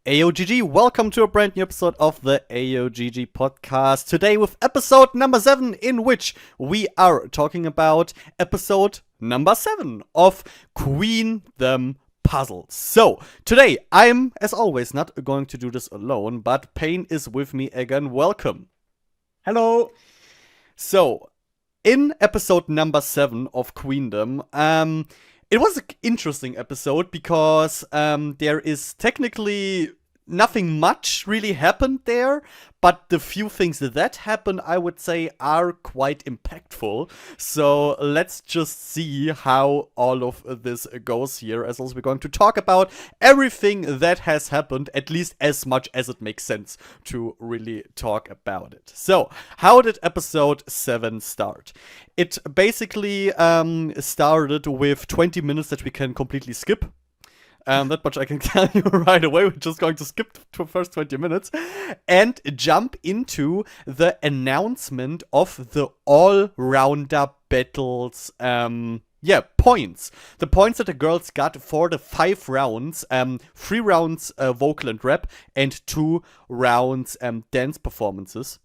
AyoGG, welcome to a brand new episode of the AyoGG podcast. Today with episode number 7, in which we are talking about episode number 7 of Queendom Puzzle. So, today I'm, as always, not going to do this alone, but Payne is with me again. Welcome. Hello. So, in episode number 7 of Queendom, it was an interesting episode because there is technically nothing much really happened there, but the few things that happened, I would say, are quite impactful. So let's just see how all of this goes here, as also we're going to talk about everything that has happened, at least as much as it makes sense to really talk about it. So, how did episode 7 start? It basically started with 20 minutes that we can completely skip. That much I can tell you right away. We're just going to skip the first 20 minutes and jump into the announcement of the all-rounder battles. Points. The points that the girls got for the 5 rounds. 3 rounds vocal and rap and 2 rounds dance performances.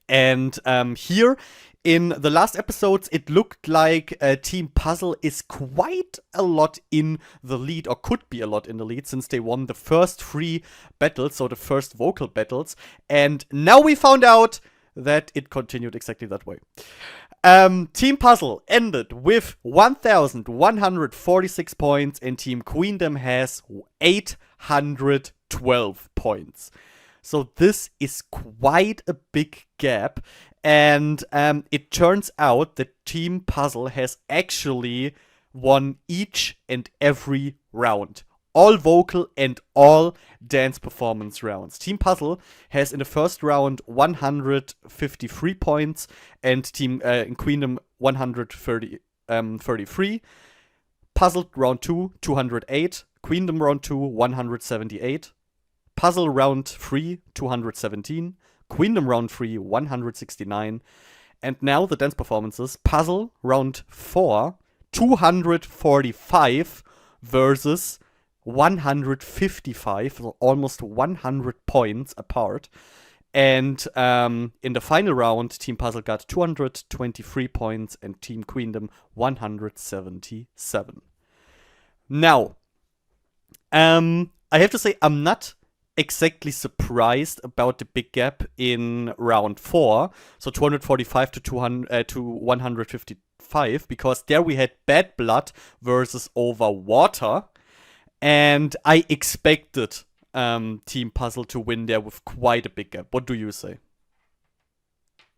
And here, in the last episodes, it looked like Team Puzzle is quite a lot in the lead, or could be a lot in the lead, since they won the first 3 battles, so the first vocal battles. And now we found out that it continued exactly that way. Team Puzzle ended with 1,146 points, and Team Queendom has 812 points. So this is quite a big gap, and it turns out that Team Puzzle has actually won each and every round. All vocal and all dance performance rounds. Team Puzzle has in the first round 153 points, and Team in Queendom 133. Puzzle round 2, 208. Queendom round 2, 178. Puzzle round 3, 217. Queendom round 3, 169. And now the dance performances. Puzzle round 4, 245 versus 155, so almost 100 points apart. And in the final round, Team Puzzle got 223 points and Team Queendom 177. Now, I have to say, I'm not exactly surprised about the big gap in round 4, so 245 to 155, because there we had Bad Blood versus Over Water, and I expected Team Puzzle to win there with quite a big gap. What do you say?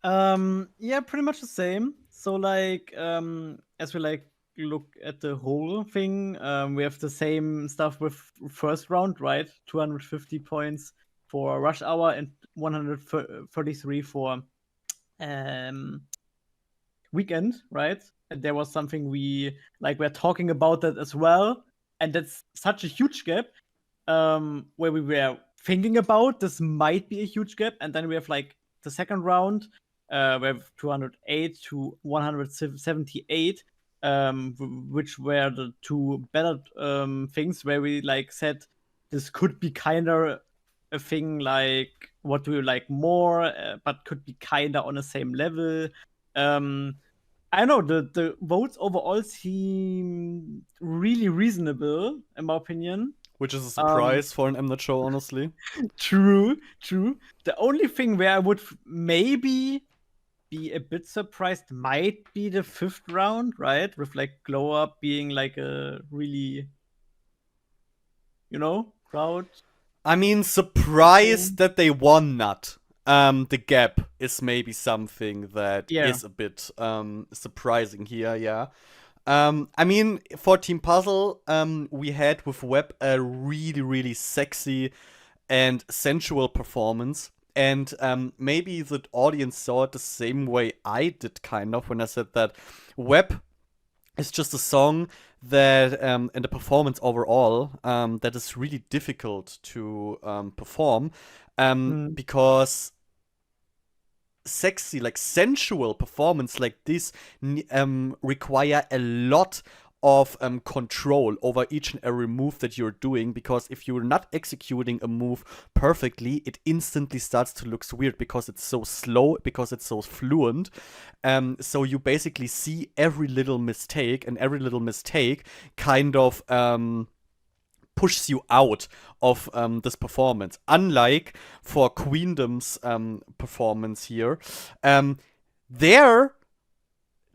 Yeah, pretty much the same. So as we look at the whole thing, we have the same stuff with first round, right? 250 points for Rush Hour and 133 for Weekend, right? And there was something we're talking about that as well, and that's such a huge gap, where we were thinking about this might be a huge gap, and then we have the second round, we have 208 to 178. Which were the 2 better things where we said this could be kind of a thing, what do you like more, but could be kind of on the same level. I know the votes overall seem really reasonable, in my opinion. Which is a surprise for an mnet show, honestly. True. The only thing where I would maybe be a bit surprised might be the 5th round, right? With Glow Up being a really, crowd. I mean, surprised that they won not. The gap is maybe something that is a bit surprising here, yeah. I mean, for Team Puzzle, we had with Web a really, really sexy and sensual performance. And maybe the audience saw it the same way I did, kind of, when I said that Web is just a song that, and the performance overall, that is really difficult to perform. Because sexy, sensual performance like this require a lot of control over each and every move that you're doing, because if you're not executing a move perfectly, it instantly starts to look weird because it's so slow, because it's so fluent. So you basically see every little mistake, and every little mistake kind of pushes you out of this performance. Unlike for Queendom's performance here,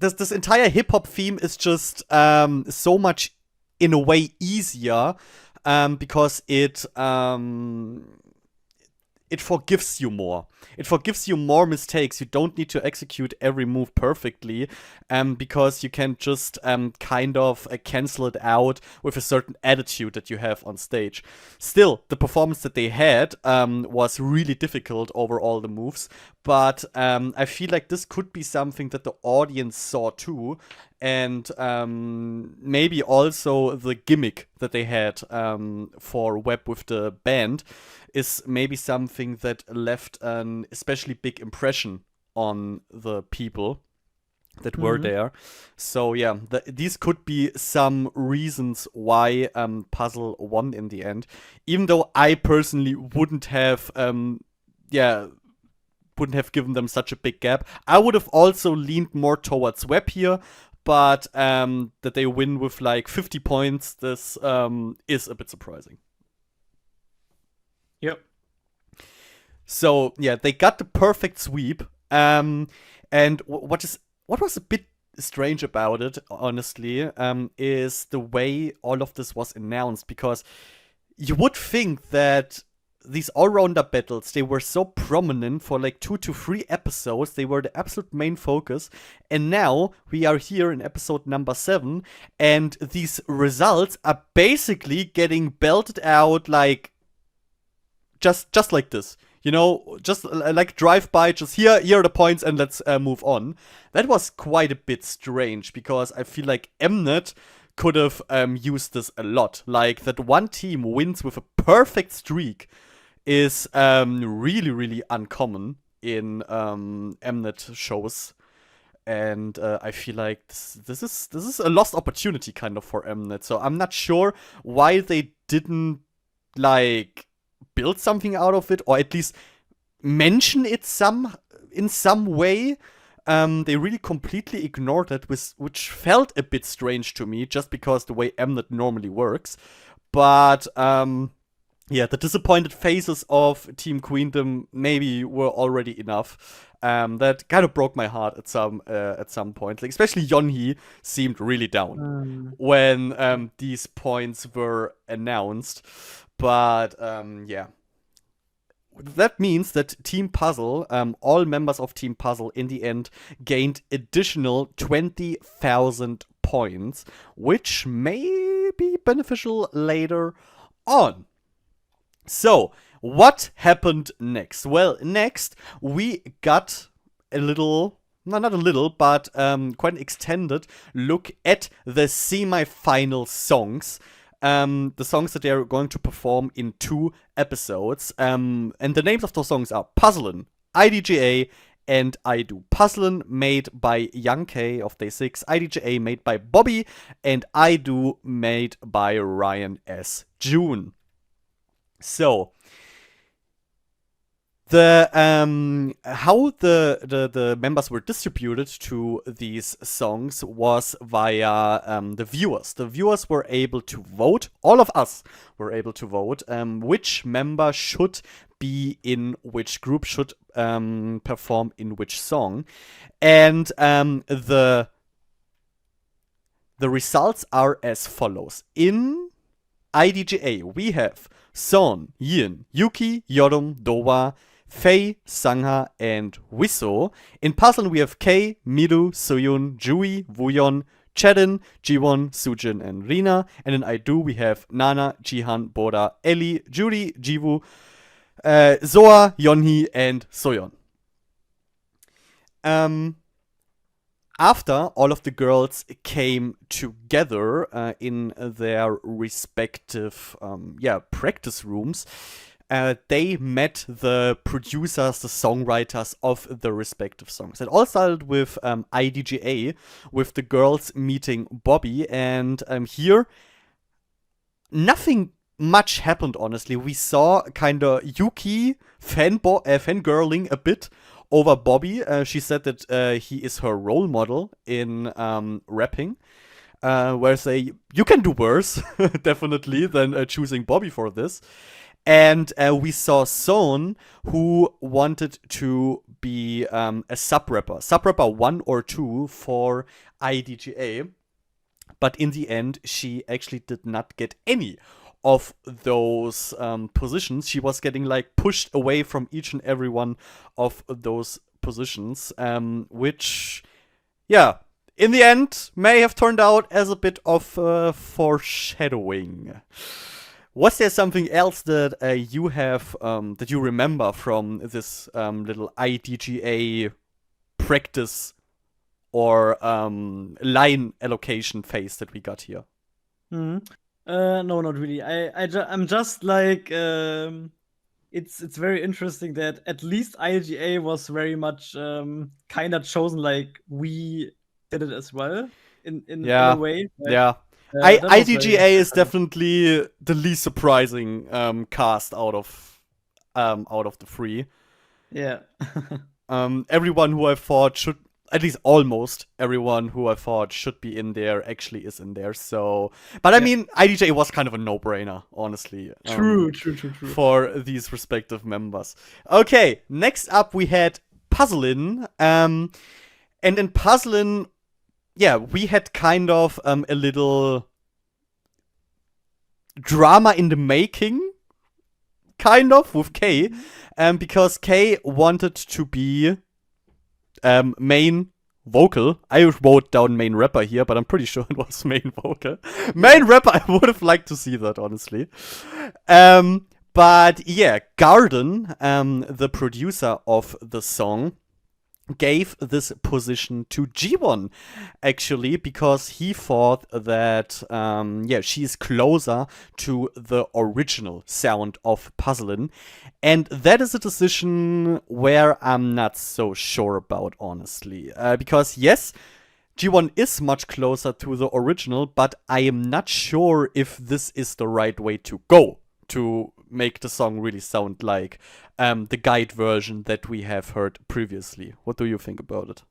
this entire hip hop theme is just so much, in a way, easier because it forgives you more. It forgives you more mistakes. You don't need to execute every move perfectly, because you can just kind of cancel it out with a certain attitude that you have on stage. Still, the performance that they had was really difficult over all the moves, but I feel like this could be something that the audience saw too, and maybe also the gimmick that they had for Web with the band is maybe something that left an especially big impression on the people that were there. So yeah, these could be some reasons why Puzzle won in the end. Even though I personally wouldn't have given them such a big gap. I would have also leaned more towards Web here, but that they win with like 50 points, this is a bit surprising. Yep. So yeah, they got the perfect sweep. And what was a bit strange about it, honestly, is the way all of this was announced. Because you would think that these all-rounder battles, they were so prominent for like 2 to 3 episodes. They were the absolute main focus. And now we are here in episode number 7, and these results are basically getting belted out like just like this. You know, just like drive-by, just here are the points, and let's move on. That was quite a bit strange, because I feel like Mnet could have used this a lot. Like, that one team wins with a perfect streak is really, really uncommon in Mnet shows. And I feel like this is a lost opportunity kind of for Mnet. So I'm not sure why they didn't, like, build something out of it, or at least mention it in some way. They really completely ignored it, which felt a bit strange to me, just because the way Mnet normally works. But yeah, the disappointed faces of Team Queendom maybe were already enough. That kind of broke my heart at some point. Like, especially Yeonhee seemed really down when these points were announced. But yeah. That means that Team Puzzle, all members of Team Puzzle in the end gained additional 20,000 points, which may be beneficial later on. So, what happened next? Well, next we got a little, no, not a little, but quite an extended look at the semi-final songs. The songs that they're going to perform in 2 episodes. And the names of those songs are Puzzlin', IDGA, and I Do. Puzzlin' made by Young K of Day 6, IDGA made by Bobby, and I Do made by Ryan S. June. So, the how the members were distributed to these songs was via the viewers. The viewers were able to vote. All of us were able to vote which member should be in which group, should perform in which song, and the results are as follows. In IDGA we have Son, Yin, Yuki, Yorum, Dowa, Faye, Sangha, and Wiso. In Puzzle, we have Kei, Miru, Soyun, Jui, Wooyeon, Chedin, Jiwon, Sujin, and Rina. And in I Do, we have Nana, Jihan, Boda, Ellie, Juri, Jiwoo, Zoa, Yeonhee, and Soyeon. After all of the girls came together in their respective practice rooms, they met the producers, the songwriters of the respective songs. It all started with IDGA, with the girls meeting Bobby, and here nothing much happened, honestly. We saw kind of Yuki fangirling a bit over Bobby. She said that he is her role model in rapping. Where say you can do worse, definitely, than choosing Bobby for this. And we saw Son, who wanted to be a sub-rapper 1 or 2 for IDGA. But in the end, she actually did not get any of those positions. She was getting like pushed away from each and every one of those positions, which, yeah, in the end, may have turned out as a bit of foreshadowing. Was there something else that you have that you remember from this little IDGA practice or line allocation phase that we got here? No, not really. I'm just like it's very interesting that at least IGA was very much kind of chosen like we did it as well in a way. Right? Yeah. That was very IDGA is funny. definitely the least surprising cast out of the three. Yeah. Everyone who I thought should, at least almost everyone who I thought should be in there actually is in there. So, but I mean, IDJ was kind of a no-brainer, honestly. True. For these respective members. Okay, next up we had Puzzlin. And in Puzzlin, yeah, we had kind of a little drama in the making, kind of, with K. Because K wanted to be main vocal. I wrote down main rapper here, but I'm pretty sure it was main vocal. Main rapper, I would have liked to see that, honestly. But yeah, Garden, the producer of the song, gave this position to G1, actually, because he thought that, she is closer to the original sound of Puzzlin. And that is a decision where I'm not so sure about, honestly. Because, yes, G1 is much closer to the original, but I am not sure if this is the right way to go to make the song really sound like the guide version that we have heard previously. What do you think about it?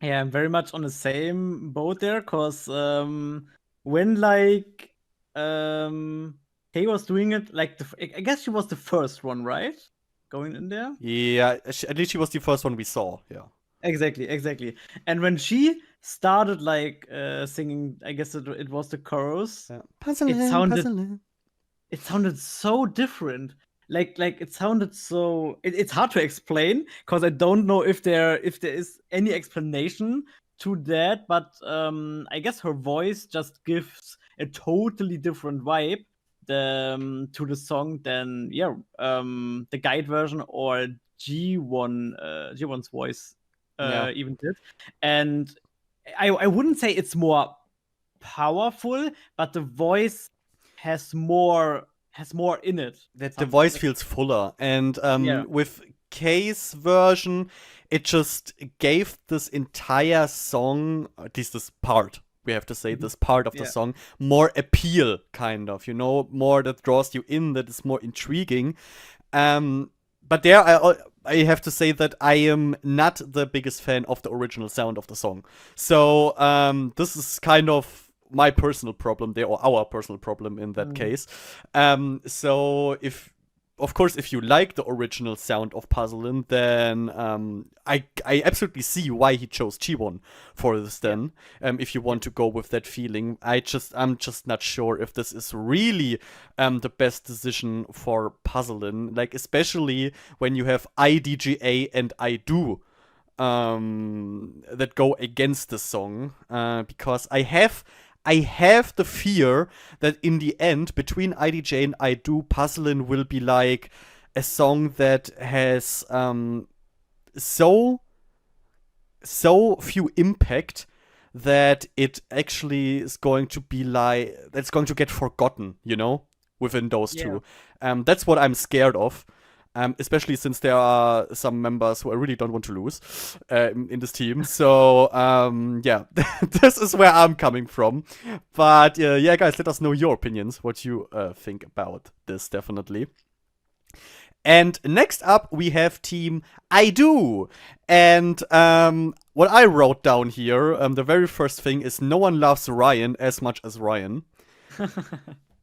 Yeah, I'm very much on the same boat there, cause when like Kay was doing it, like I guess she was the first one, right? Going in there. Yeah, at least she was the first one we saw. Yeah. Exactly. And when she started like singing, I guess it was the chorus. Yeah. It sounded so different. Like it sounded so. It's hard to explain because I don't know if there is any explanation to that. But I guess her voice just gives a totally different vibe to the song than the guide version or G1's voice even did. And I wouldn't say it's more powerful, but the voice has more in it. The voice feels fuller, and with K's version, it just gave this entire song, at least this part, we have to say, this part of the song, more appeal, kind of, more that draws you in, that is more intriguing. But there, I have to say that I am not the biggest fan of the original sound of the song. So this is kind of my personal problem there, or our personal problem in that case. So if you like the original sound of Puzzlin, then I absolutely see why he chose Chiwon for this then. If you want to go with that feeling, I'm just not sure if this is really the best decision for Puzzlin, like especially when you have IDGA and I Do that go against the song, because I have the fear that in the end, between IDJ and I Do, Puzzlin will be like a song that has so few impact that it actually is going to be like, that's going to get forgotten, within those two. That's what I'm scared of. Especially since there are some members who I really don't want to lose in this team. So, yeah, this is where I'm coming from. But, yeah, guys, let us know your opinions, what you think about this, definitely. And next up, we have Team I Do. And what I wrote down here, the very first thing is no one loves Ryan as much as Ryan.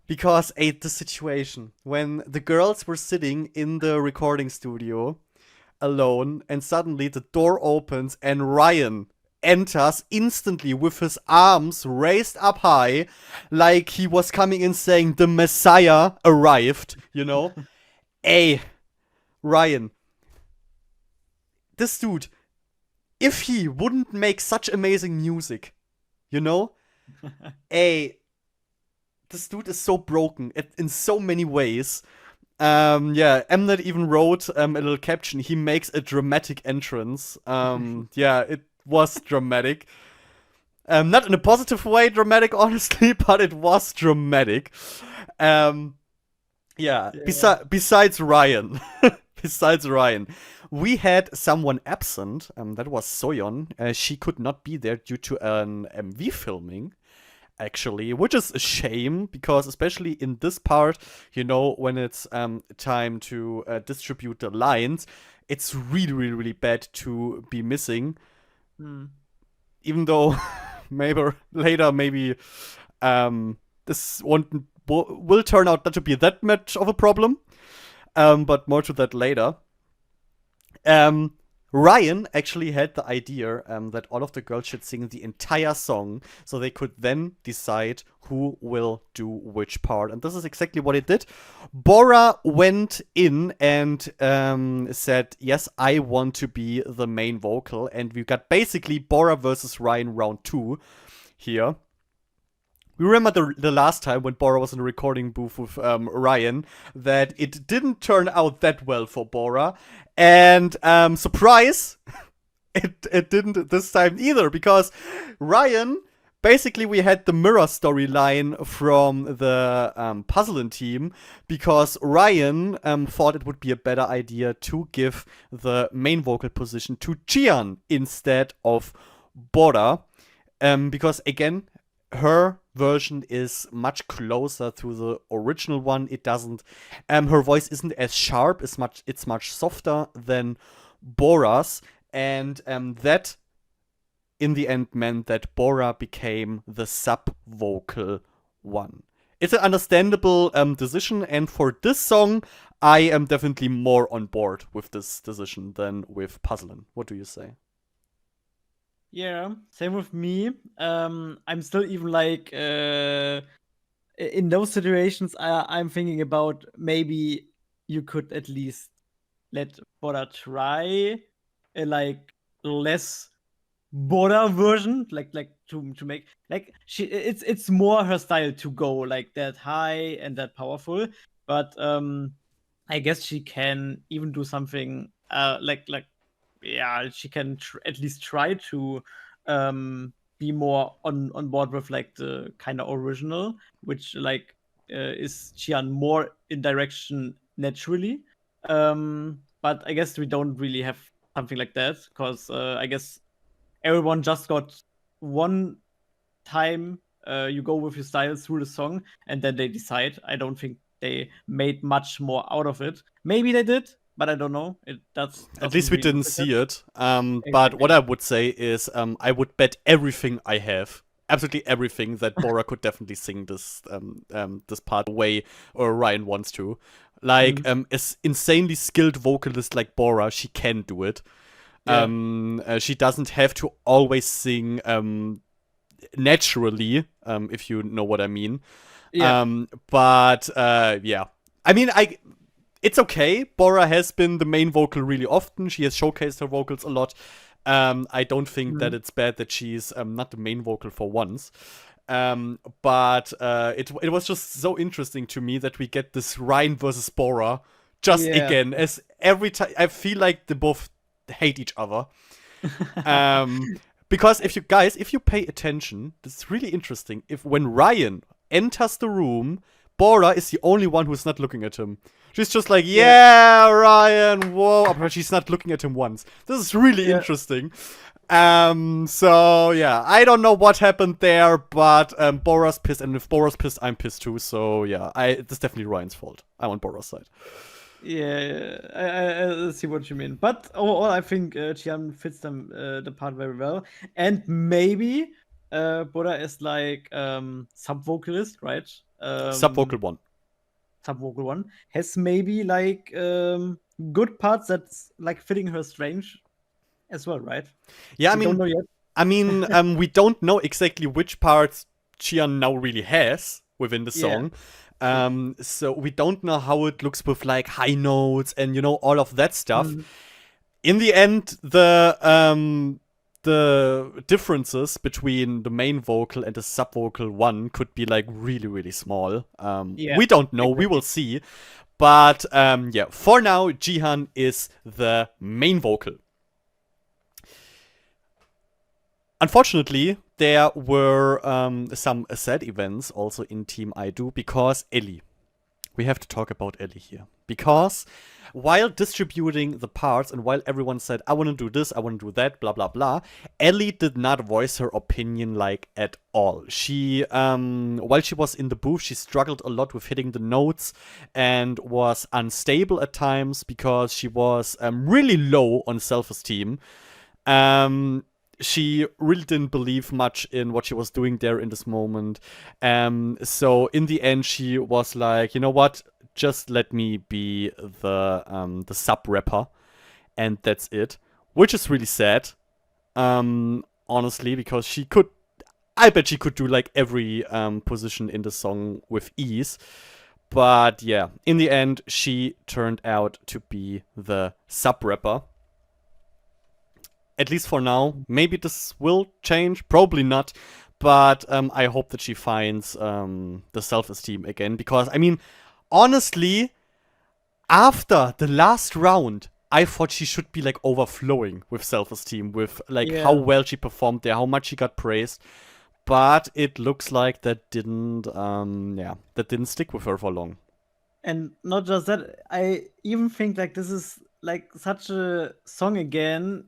Because the situation when the girls were sitting in the recording studio alone, and suddenly the door opens and Ryan enters instantly with his arms raised up high, like he was coming in saying the Messiah arrived, you know? Hey, Ryan. This dude, if he wouldn't make such amazing music, you know? Hey, this dude is so broken in so many ways. Yeah, mnet even wrote a little caption. He makes a dramatic entrance. Yeah, it was dramatic. Not in a positive way dramatic, honestly, but it was dramatic. Yeah. Besides Ryan. Besides Ryan. We had someone absent. That was Soyeon. She could not be there due to an MV filming, actually, which is a shame, because especially in this part, you know, when it's time to distribute the lines, it's really, really, really bad to be missing. Even though maybe later, this will turn out not to be that much of a problem, but more to that later. Ryan actually had the idea that all of the girls should sing the entire song, so they could then decide who will do which part. And this is exactly what it did. Bora went in and said, yes, I want to be the main vocal. And we got basically Bora versus Ryan round 2 here. We remember the last time when Bora was in the recording booth with Ryan, that it didn't turn out that well for Bora. And surprise, it didn't this time either, because Ryan, basically we had the mirror storyline from the Puzzle team, because Ryan thought it would be a better idea to give the main vocal position to Jian instead of Bora. Because again, her version is much closer to the original one. It doesn't, her voice isn't as sharp, it's much softer than Bora's, and that in the end meant that Bora became the sub-vocal one. It's an understandable decision, and for this song, I am definitely more on board with this decision than with Puzzlin'. What do you say? Yeah, same with me. I'm still even like in those situations, I'm thinking about maybe you could at least let Bora try a like less Bora version, like to make like it's more her style to go like that high and that powerful. But I guess she can even do something like yeah, she can at least try to be more on board with like the kind of original, which like is Xian more in direction naturally. But I guess we don't really have something like that, because I guess everyone just got one time you go with your style through the song and then they decide. I don't think they made much more out of it. Maybe they did, but I don't know. At least we didn't see it. But what I would say is, I would bet everything I have, absolutely everything, that Bora could definitely sing this this part the way Ryan wants to. Like, as insanely skilled vocalist like Bora, she can do it. Yeah. She doesn't have to always sing naturally, if you know what I mean. Yeah. But yeah, I mean, it's okay. Bora has been the main vocal really often. She has showcased her vocals a lot. I don't think that it's bad that she's not the main vocal for once. But it was just so interesting to me that we get this Ryan versus Bora just again, as every time I feel like they both hate each other. Because if you pay attention, this is really interesting. If when Ryan enters the room, Bora is the only one who's not looking at him. She's just like, yeah, Ryan, whoa. But she's not looking at him once. This is really interesting. So yeah, I don't know what happened there, but Bora's pissed, and if Bora's pissed, I'm pissed too. So yeah, it's definitely Ryan's fault. I'm on Bora's side. Yeah, I see what you mean. But overall, I think Jian fits them the part very well. And maybe Bora is like sub-vocalist, right? Sub-vocal one. Sub-vocal one has maybe like good parts that's like fitting her strange as well, right? Yeah, We don't know yet. I mean, we don't know exactly which parts Chian now really has within the song. So we don't know how it looks with like high notes and, you know, all of that stuff. In the end, the differences between the main vocal and the sub-vocal one could be like really, really small. We don't know. We will see. But yeah, for now, Jihan is the main vocal. Unfortunately, there were some sad events also in Team IDO because Ellie. We have to talk about Ellie here. Because while distributing the parts and while everyone said, I want to do this, I want to do that, blah, blah, blah, Ellie did not voice her opinion like at all. She, while she was in the booth, she struggled a lot with hitting the notes and was unstable at times because she was really low on self-esteem. She really didn't believe much in what she was doing there in this moment. So in the end, she was like, you know what? Just let me be the sub rapper, and that's it. Which is really sad, honestly, because she could. I bet she could do like every position in the song with ease. But yeah, in the end, she turned out to be the sub rapper. At least for now. Maybe this will change. Probably not. But I hope that she finds the self-esteem again. Because, I mean, honestly, after the last round, I thought she should be, like, overflowing with self-esteem. With, like, how well she performed there. How much she got praised. But it looks like that didn't, that didn't stick with her for long. And not just that, I even think, like, this is, like, such a song again,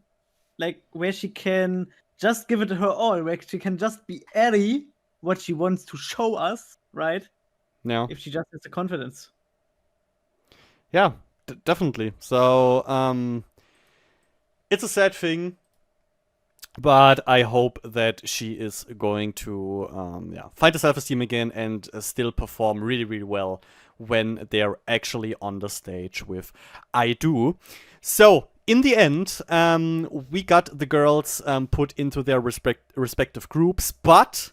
like, where she can just give it her all, where she can just be Ellie, what she wants to show us, right? Yeah. If she just has the confidence. Yeah, definitely. So, it's a sad thing, but I hope that she is going to, find the self-esteem again and still perform really, really well when they're actually on the stage with IDO. So, in the end, we got the girls put into their respective groups, but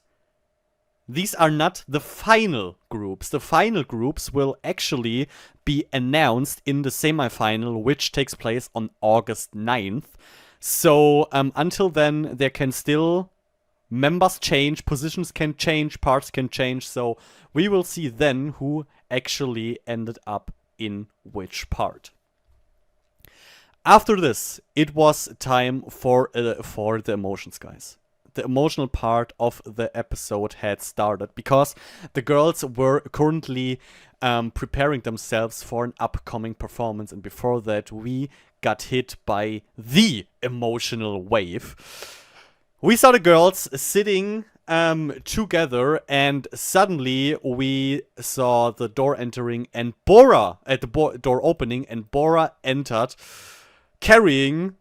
these are not the final groups. The final groups will actually be announced in the semifinal, which takes place on August 9th. So until then, there can still members change, positions can change, parts can change. So we will see then who actually ended up in which part. After this, it was time for the emotions, guys. The emotional part of the episode had started because the girls were currently preparing themselves for an upcoming performance, and before that, we got hit by the emotional wave. We saw the girls sitting together, and suddenly we saw the door entering and Bora at the door opening, and Bora entered carrying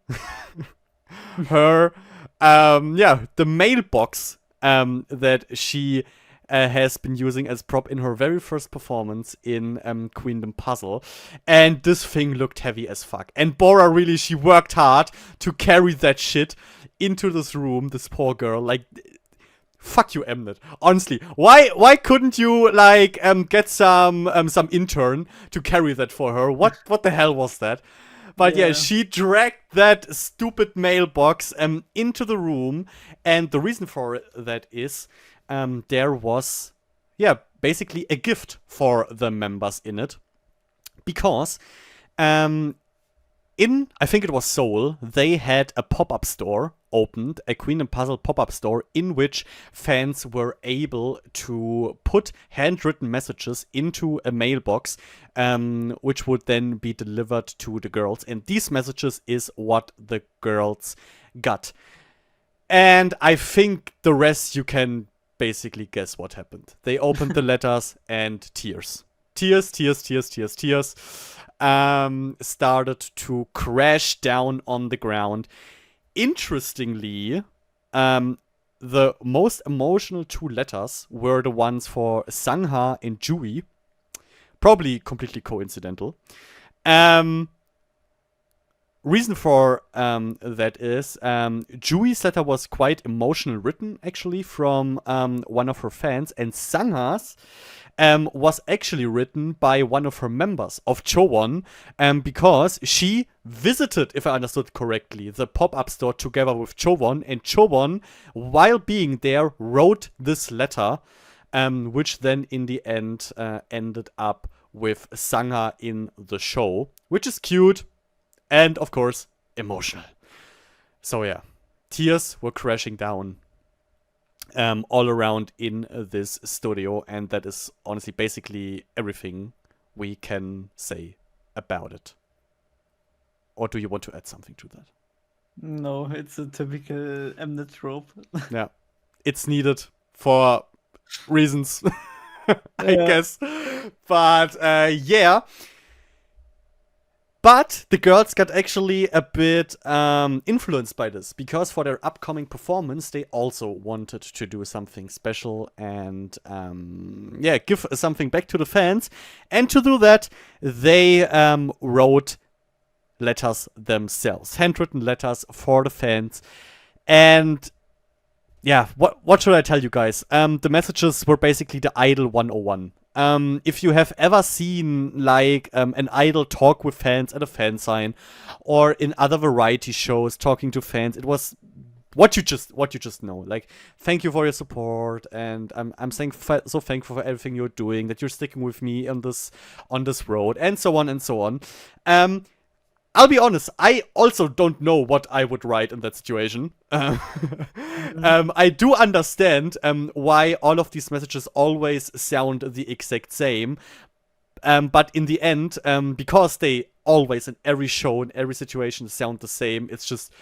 her, the mailbox that she has been using as prop in her very first performance in Queendom Puzzle. And this thing looked heavy as fuck. And Bora really, she worked hard to carry that shit into this room, this poor girl. Like, fuck you, mnet. Honestly, why couldn't you, like, get some intern to carry that for her? What the hell was that? But yeah, she dragged that stupid mailbox into the room, and the reason for that is there was, basically a gift for the members in it. Because I think it was Seoul, they had a pop-up store opened a Queendom Puzzle pop-up store in which fans were able to put handwritten messages into a mailbox, which would then be delivered to the girls. And these messages is what the girls got. And I think the rest you can basically guess what happened. They opened the letters and tears. Tears started to crash down on the ground. Interestingly, the most emotional 2 letters were the ones for Sangha and Jui. Probably completely coincidental. Reason for that is Jui's letter was quite emotional written, actually, from one of her fans, and Sangha's was actually written by one of her members of Chowon, because she visited, if I understood correctly, the pop-up store together with Chowon, and Chowon, while being there, wrote this letter, which then in the end ended up with Sangha in the show, which is cute. And, of course, emotional. So, yeah. Tears were crashing down all around in this studio. And that is honestly basically everything we can say about it. Or do you want to add something to that? No, it's a typical mnet trope. Yeah. It's needed for reasons, I guess. But, yeah. But the girls got actually a bit influenced by this, because for their upcoming performance, they also wanted to do something special and, give something back to the fans. And to do that, they wrote letters themselves, handwritten letters for the fans. And yeah, what should I tell you guys? The messages were basically the Idol 101. If you have ever seen like an idol talk with fans at a fan sign, or in other variety shows talking to fans, it was what you just know. Like, thank you for your support, and I'm so thankful for everything you're doing, that you're sticking with me on this road, and so on and so on. I'll be honest, I also don't know what I would write in that situation. I do understand why all of these messages always sound the exact same. But in the end, because they always, in every show, in every situation, sound the same, it's just,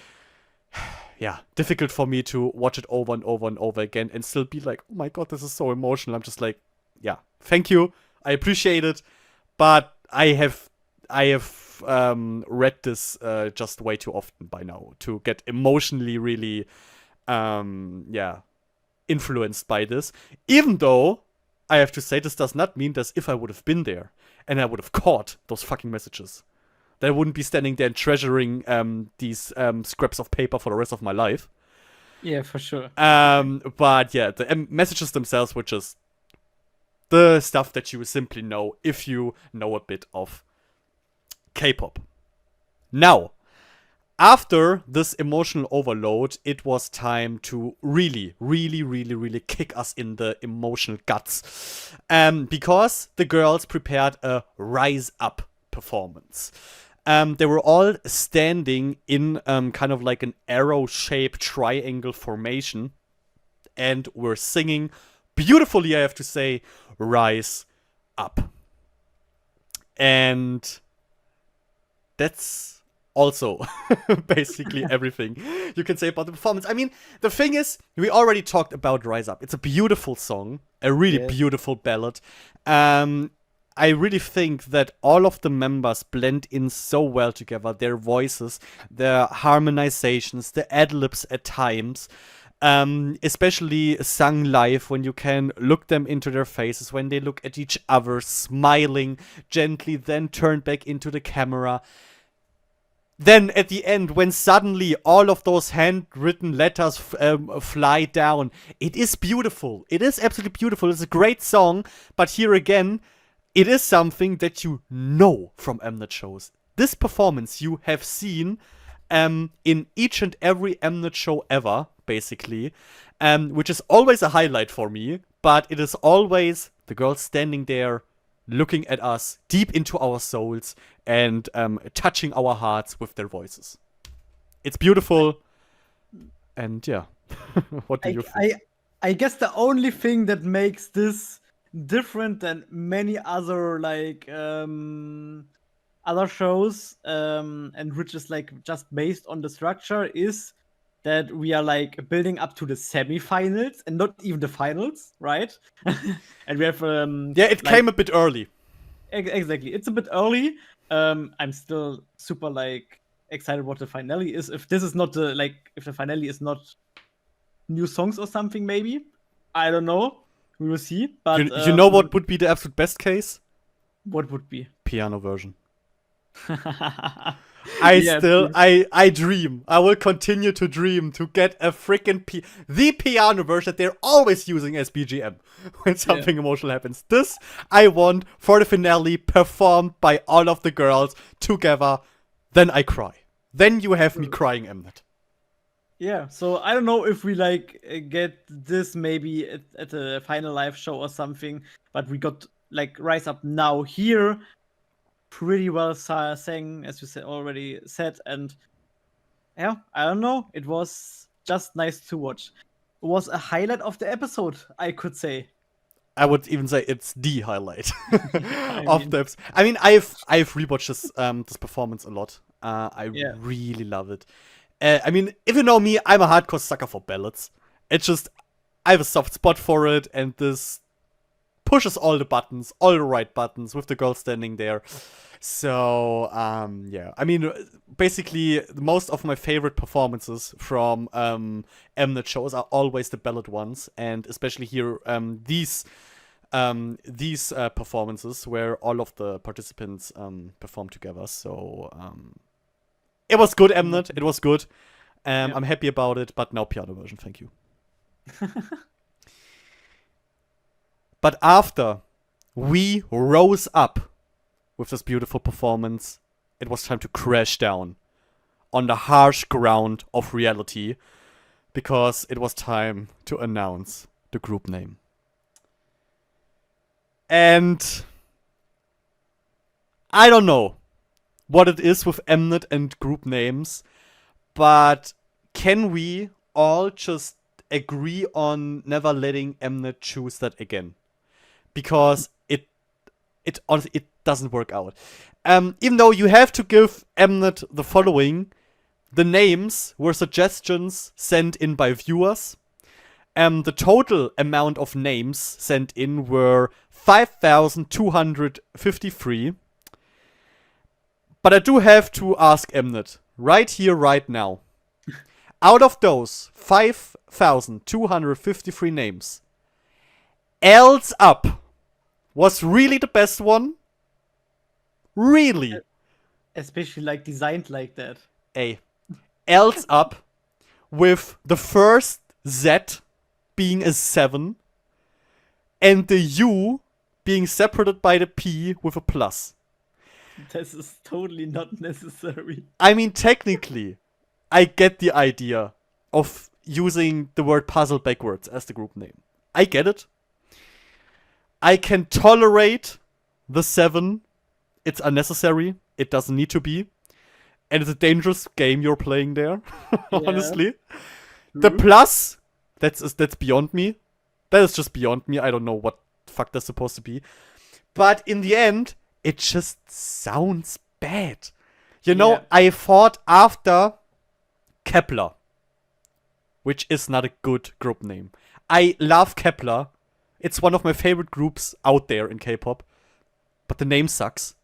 difficult for me to watch it over and over and over again and still be like, oh my god, this is so emotional. I'm just like, thank you. I appreciate it. But I have read this just way too often by now to get emotionally really influenced by this. Even though I have to say, this does not mean that if I would have been there and I would have caught those fucking messages, that I wouldn't be standing there and treasuring these scraps of paper for the rest of my life. Yeah, for sure. But yeah, the messages themselves were just the stuff that you simply know if you know a bit of K-pop. Now, after this emotional overload, it was time to really, really, really, really kick us in the emotional guts. Because the girls prepared a Rise Up performance. They were all standing in kind of like an arrow-shaped triangle formation and were singing beautifully, I have to say, Rise Up. And that's also basically everything you can say about the performance. I mean, the thing is, we already talked about Rise Up. It's a beautiful song, a really beautiful ballad. I really think that all of the members blend in so well together. Their voices, their harmonizations, the ad-libs at times. Especially sung live, when you can look them into their faces, when they look at each other, smiling gently, then turn back into the camera. Then at the end, when suddenly all of those handwritten letters fly down, it is beautiful. It is absolutely beautiful. It's a great song, but here again, it is something that you know from Mnet shows. This performance you have seen in each and every Mnet show ever, basically, which is always a highlight for me, but it is always the girls standing there, looking at us deep into our souls and touching our hearts with their voices. It's beautiful. And yeah, what do you think? I guess the only thing that makes this different than many other other shows and which is like just based on the structure is that we are like building up to the semifinals and not even the finals, right? And we have Yeah, it like came a bit early. exactly, it's a bit early. I'm still super like excited what the finale is. If this is not the if the finale is not new songs or something, maybe. I don't know. We will see. But You know what would be the absolute best case? what would be? Piano version. Yeah, true. I dream. I will continue to dream to get a freaking the piano version that they're always using as BGM when something emotional happens. This I want for the finale performed by all of the girls together. Then I cry. Then you have me crying, Mnet. Yeah, so I don't know if we get this maybe at a final live show or something, but we got like Rise Up Now here pretty well sang, as you said already said, and yeah, I don't know. It was just nice to watch. It was a highlight of the episode, I could say. I would even say it's the highlight I of mean, the. I mean, I've rewatched this performance a lot. I yeah, really love it. I mean, if you know me, I'm a hardcore sucker for ballads. It's just I have a soft spot for it, and this pushes all the buttons, all the right buttons, with the girl standing there. So, yeah. I mean, basically, most of my favorite performances from Mnet shows are always the ballad ones, and especially here, these performances where all of the participants perform together. So, it was good, Mnet. It was good. yeah. I'm happy about it, but now piano version, thank you. But after we rose up with this beautiful performance, it was time to crash down on the harsh ground of reality because it was time to announce the group name. And I don't know what it is with Mnet and group names, but can we all just agree on never letting Mnet choose that again? Because it honestly it doesn't work out. Even though you have to give Mnet the following, the names were suggestions sent in by viewers. The total amount of names sent in were 5,253. But I do have to ask Mnet right here, right now. Out of those 5,253 names, L's Up was really the best one? Really? Especially like designed like that. A. L's Up with the first Z being a 7 and the U being separated by the P with a plus. This is totally not necessary. I mean, technically, I get the idea of using the word puzzle backwards as the group name. I get it. I can tolerate the 7. It's unnecessary. It doesn't need to be. And it's a dangerous game you're playing there, honestly. The plus, that's beyond me. That is just beyond me. I don't know what the fuck that's supposed to be. But in the end, it just sounds bad. You know, Yeah. I thought after Kepler, which is not a good group name. I love Kepler. It's one of my favorite groups out there in K-pop. But the name sucks.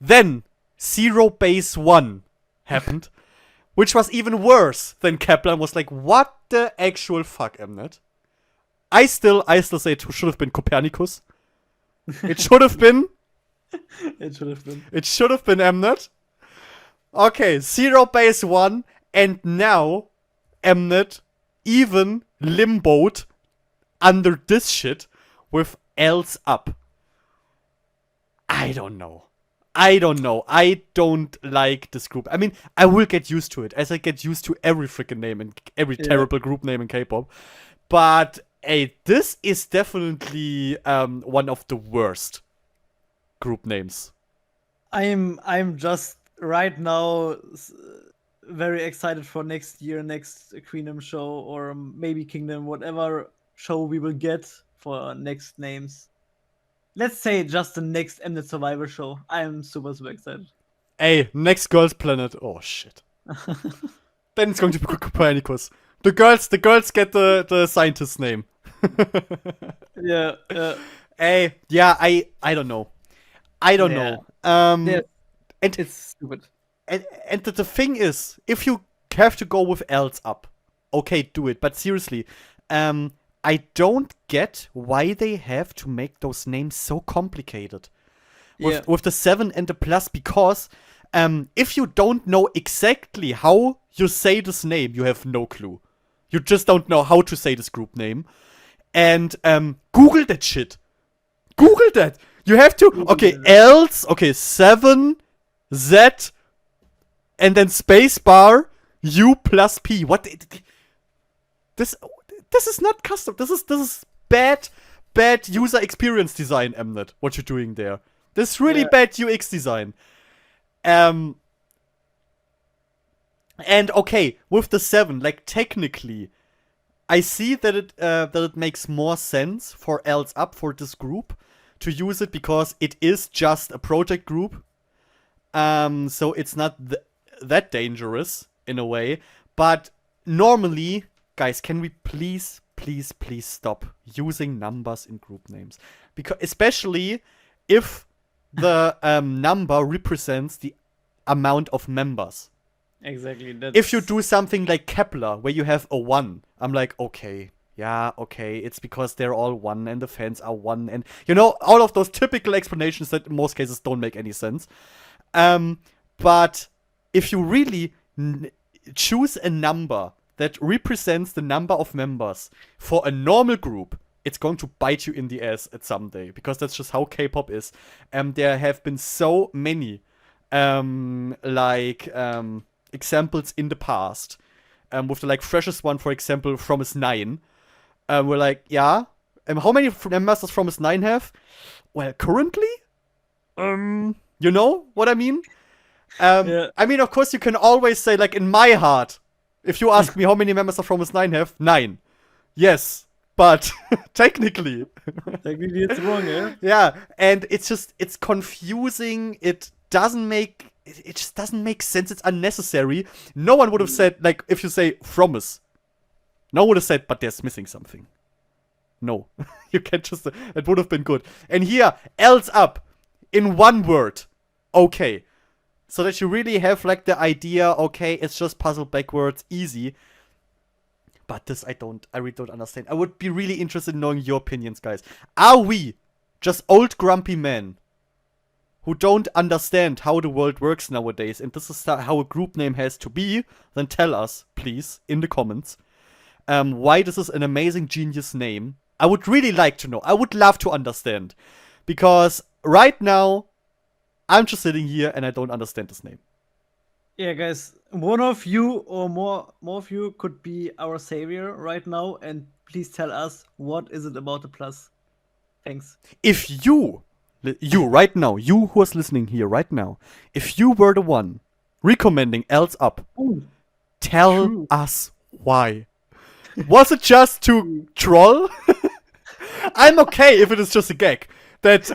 Then, Zero Base 1 happened, which was even worse than Kepler and was like, what the actual fuck, Mnet? I still say it should have been Copernicus. It should have been. It should have been. It should have been Mnet. Okay, Zero Base 1, and now Mnet even limboed under this shit with L's Up. I don't know. I don't like this group. I mean, I will get used to it, as I get used to every freaking name and every terrible group name in K-pop. But hey, this is definitely one of the worst group names. I'm just right now very excited for next year, next Queendom show, or maybe Kingdom, whatever show we will get for next names. Let's say just the next Mnet Survivor show. I'm super, super excited. Hey, next Girls Planet. Oh shit. Then it's going to be Copernicus. The girls get the scientist's name. Yeah. Hey, yeah, I don't know. I don't Yeah. know. Yeah. And It's stupid. and the thing is, if you have to go with else up, okay, do it. But seriously, I don't get why they have to make those names so complicated. Yeah. With the 7 and the plus, because if you don't know exactly how you say this name, you have no clue. You just don't know how to say this group name. And Google that shit. Google that. You have to. Okay, else. Okay, 7 Z and then spacebar U plus P. What? This is not custom. This is bad user experience design, Mnet. What you're doing there. This is really bad UX design. And okay, with the 7, like technically, I see that it makes more sense for else up for this group to use it because it is just a project group. So it's not that dangerous in a way. But normally, guys, can we please stop using numbers in group names? Because especially if the number represents the amount of members. Exactly. If you do something like Kepler, where you have a 1, I'm like, okay, yeah, okay, it's because they're all 1 and the fans are 1. And, all of those typical explanations that in most cases don't make any sense. But if you really choose a number that represents the number of members for a normal group, it's going to bite you in the ass at some day, because that's just how K-pop is. There have been so many, examples in the past. With the freshest one, for example, Promise 9. We're like, yeah. How many members does Promise 9 have? Well, currently? You know what I mean? Yeah. I mean, of course, you can always say, in my heart, if you ask me how many members of Promise 9 have, 9. Yes, but technically. Technically, it's wrong, yeah? Yeah, and it's confusing. It just doesn't make sense. It's unnecessary. No one would have said, if you say Promise, no one would have said, but there's missing something. No. You can't just, it would have been good. And here, else up, in one word. Okay. So that you really have the idea, okay, it's just puzzle backwards, easy. But this I really don't understand. I would be really interested in knowing your opinions, guys. Are we just old grumpy men who don't understand how the world works nowadays, and this is how a group name has to be? Then tell us, please, in the comments, why this is an amazing, genius name. I would really like to know. I would love to understand. Because right now, I'm just sitting here and I don't understand this name. Yeah, guys, one of you or more of you could be our savior right now, and please tell us, what is it about the plus? Thanks. If you right now, you who is listening here right now, if you were the one recommending else up, tell us why. Was it just to troll? I'm okay if it is just a gag that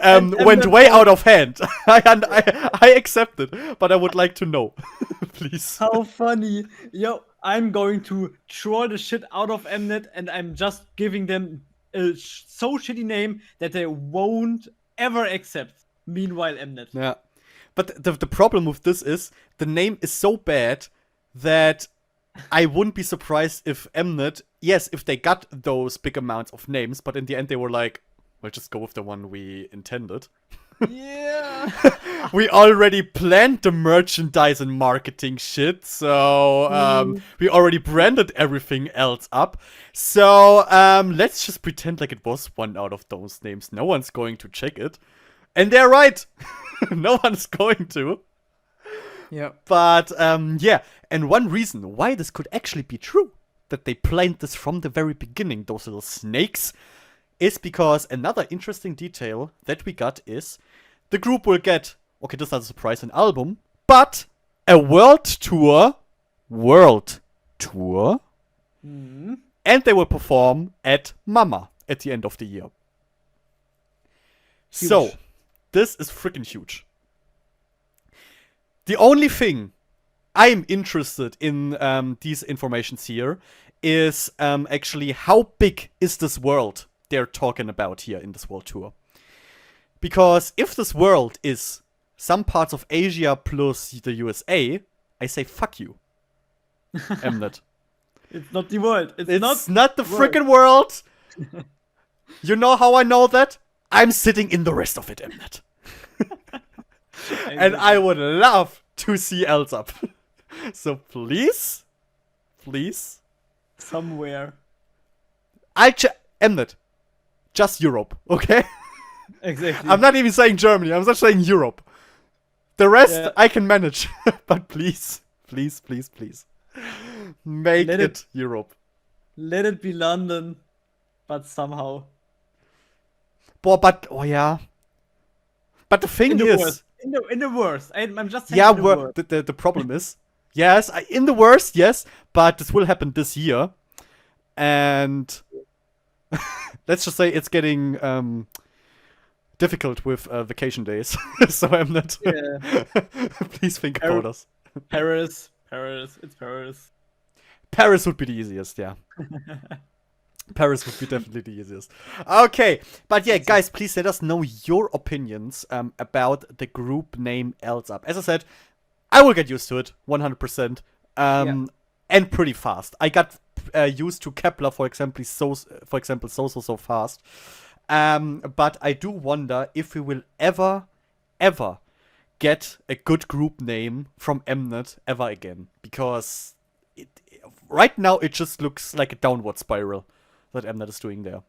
went way out of hand. I accept it, but I would like to know. Please. How funny. Yo, I'm going to troll the shit out of Mnet, and I'm just giving them a so shitty name that they won't ever accept. Meanwhile, Mnet. Yeah. But the problem with this is, the name is so bad that I wouldn't be surprised if Mnet, yes, if they got those big amounts of names, but in the end they were like, we'll just go with the one we intended. Yeah. We already planned the merchandise and marketing shit, so we already branded everything else up. So let's just pretend like it was one out of those names. No one's going to check it. And they're right. No one's going to. Yeah. But yeah, and one reason why this could actually be true, that they planned this from the very beginning, those little snakes, is because another interesting detail that we got is the group will get, okay, this is not a surprise, an album, but a world tour world tour, Mhm. and they will perform at Mama at the end of the year. Huge. So, this is freaking huge. The only thing I'm interested in these informations here is actually how big is this world they're talking about here in this world tour. Because if this world is some parts of Asia plus the USA, I say fuck you, Mnet. It's not the world. It's not the freaking world. You know how I know that? I'm sitting in the rest of it, Mnet. And I would love to see Elsap. So please, somewhere. Mnet, just Europe, okay? Exactly. I'm not even saying Germany. I'm just saying Europe. The rest Yeah. I can manage, but please, make Let it Europe. Let it be London, but somehow. But yeah. But the thing In the is, worst. In the worst. I'm just saying. yeah, in the worst. the problem is, yes, in the worst, yes, but this will happen this year, and let's just say it's getting difficult with vacation days. So I'm not. Yeah. Please think about us. Paris. It's Paris. Paris would be the easiest, yeah. Paris would be definitely the easiest. Okay, but yeah, guys, please let us know your opinions about the group name Elsap. As I said, I will get used to it 100%, and pretty fast. I got used to Kepler, for example, so fast. But I do wonder if we will ever get a good group name from Mnet ever again, because right now it just looks like a downward spiral that Mnet is doing there.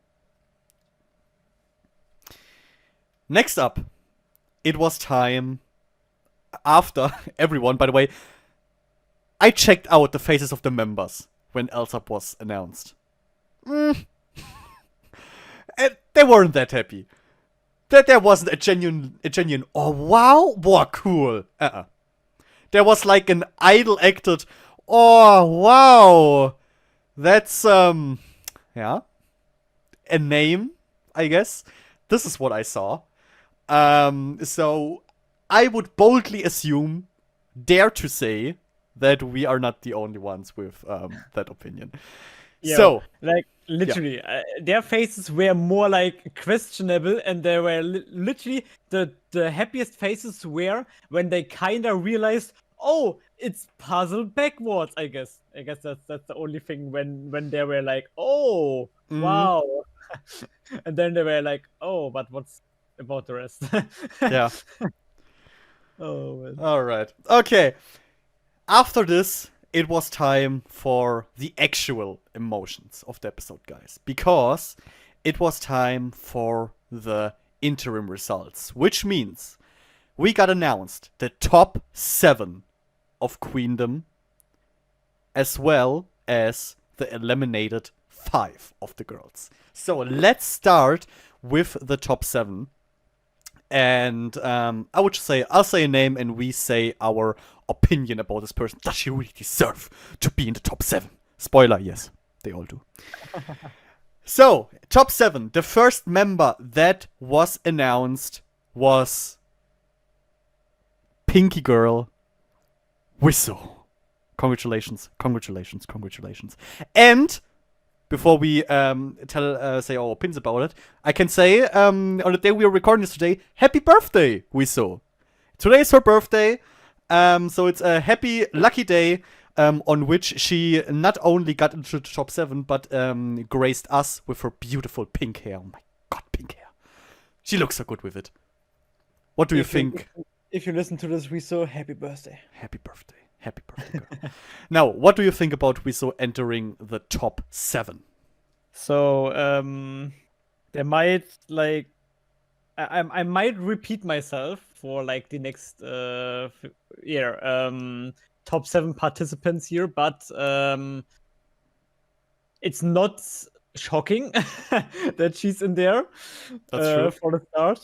Next up, it was time after everyone, by the way, I checked out the faces of the members when Elsap was announced. And they weren't that happy. There wasn't a genuine, oh wow, boah, cool. There was like an idol acted, oh wow, that's yeah, a name, I guess. This is what I saw. So I would boldly dare to say, that we are not the only ones with that opinion. Yeah, So, like literally, their faces were more like questionable, and they were literally the happiest faces were when they kind of realized, oh, it's puzzle backwards. I guess that's the only thing when they were like, oh, wow, and then they were like, oh, but what's about the rest? yeah. Oh, man. All right. Okay. After this, it was time for the actual emotions of the episode, guys. Because it was time for the interim results. Which means we got announced the top 7 of Queendom, as well as the eliminated 5 of the girls. So let's start with the top 7. And I would just say, I'll say a name and we say our opinion about this person. Does she really deserve to be in the top 7? Spoiler, yes, they all do. So, top 7. The first member that was announced was Pinky Girl Whistle. Congratulations. And before we say our opinions about it, I can say, on the day we are recording this today, happy birthday, Whistle. Today is her birthday, so it's a happy, lucky day, on which she not only got into the top 7, but graced us with her beautiful pink hair. Oh my god, pink hair. She looks so good with it. What do you think? If you listen to this, Whistle, happy birthday. Happy birthday, girl. Now, what do you think about Whistle entering the top 7? So, there might, like, I might repeat myself for, like, the next top 7 participants here, but it's not shocking that she's in there. That's true. For the start.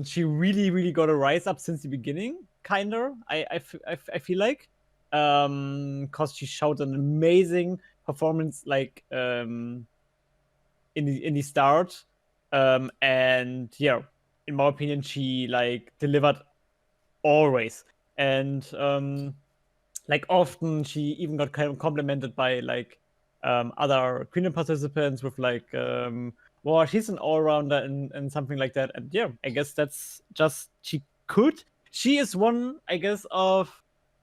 She really got a rise up since the beginning, kinda. I feel like. because she showed an amazing performance, like in the start, and yeah, in my opinion, she like delivered always, and like often she even got kind of complimented by like other Queendom participants with like well, she's an all-rounder and something like that. And yeah, I guess that's just she is one, I guess, of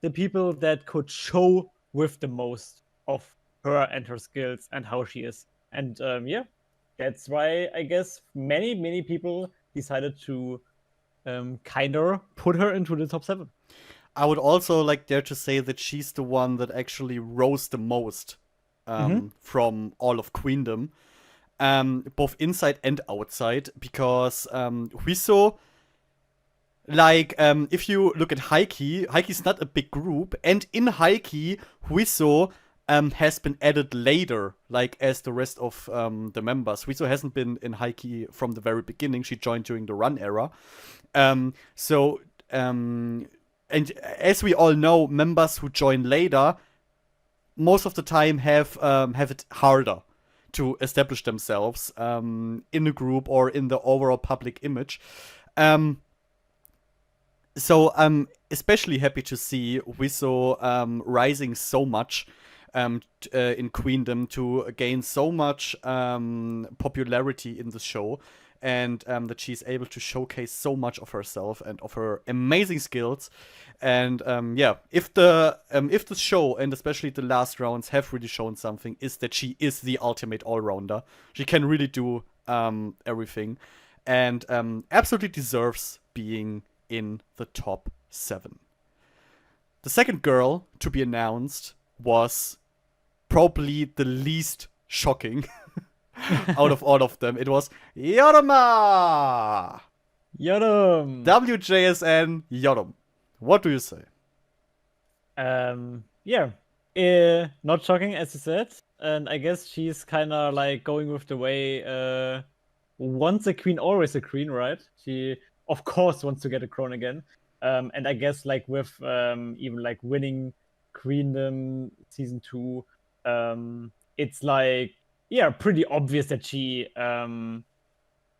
the people that could show with the most of her and her skills and how she is. And yeah, that's why I guess many people decided to kind of put her into the top 7. I would also like dare to say that she's the one that actually rose the most from all of Queendom, both inside and outside, because we saw like if you look at Haiky's not a big group, and in Haiky, Huiso has been added later, like as the rest of the members. Huiso hasn't been in Haiky from the very beginning. She joined during the run era. So and as we all know, members who join later most of the time have it harder to establish themselves in a group or in the overall public image. So I'm especially happy to see Wiso rising so much in Queendom, to gain so much popularity in the show, and that she's able to showcase so much of herself and of her amazing skills. And yeah, if the show, and especially the last rounds, have really shown something, is that she is the ultimate all-rounder. She can really do everything, and absolutely deserves being in the top 7. The second girl to be announced was probably the least shocking out of all of them. It was Yoroma! Yodam! WJSN Yoram. What do you say? Yeah. Not shocking, as you said. And I guess she's kind of like going with the way once a queen, always a queen, right? She, of course, wants to get a crown again. And I guess like with even like winning Queendom season 2, it's like, yeah, pretty obvious that she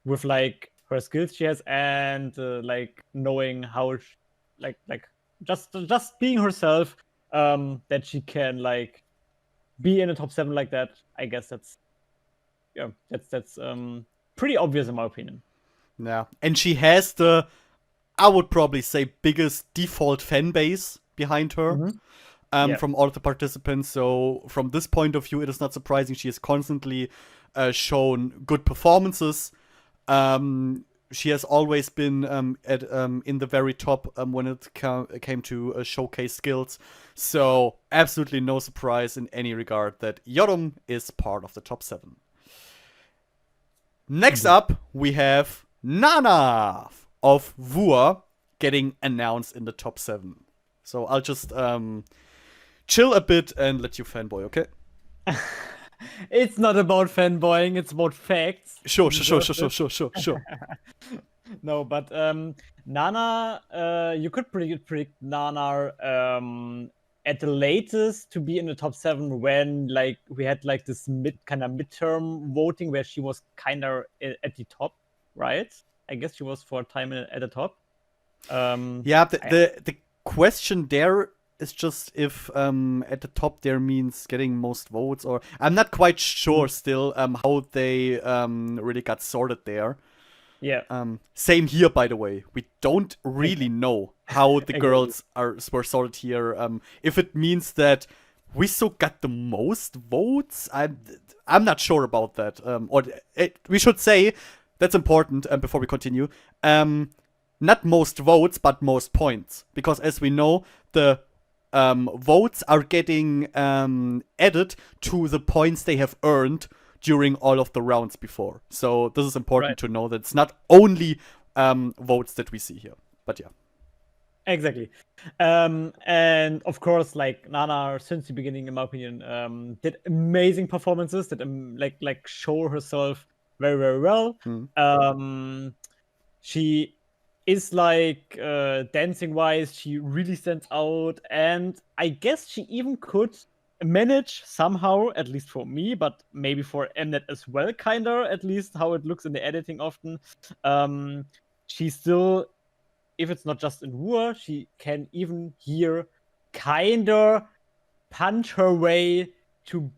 with like her skills she has, and like knowing how like just being herself, that she can like be in the top 7 like that. I guess that's pretty obvious in my opinion. Yeah. And she has the, I would probably say, biggest default fan base behind her. Yeah. From all of the participants. So from this point of view, it is not surprising she has constantly shown good performances. She has always been in the very top when it came to showcase skills. So absolutely no surprise in any regard that Yorum is part of the top 7. Next up, we have Nana of Vua getting announced in the top 7. So I'll just chill a bit and let you fanboy, okay? It's not about fanboying, it's about facts. Sure. No, but Nana, you could predict Nana at the latest to be in the top 7 when like we had like this midterm voting where she was kind of at the top, right? I guess she was for a time at the top. Yeah, the question there is just if at the top there means getting most votes, or I'm not quite sure still how they really got sorted there. Yeah. Same here, by the way. We don't really know how the girls were sorted here. If it means that Wiso got the most votes, I'm not sure about that. We should say that's important before we continue. Not most votes, but most points, because as we know, the votes are getting added to the points they have earned during all of the rounds before. So this is important to know that it's not only votes that we see here, but yeah. Exactly. And of course, like Nana, since the beginning, in my opinion, did amazing performances, did show herself very, very well. She is like dancing wise, she really stands out, and I guess she even could manage somehow, at least for me, but maybe for mnet as well, kinda, at least how it looks in the editing often. She still, if it's not just in war, she can even here kinda punch her way to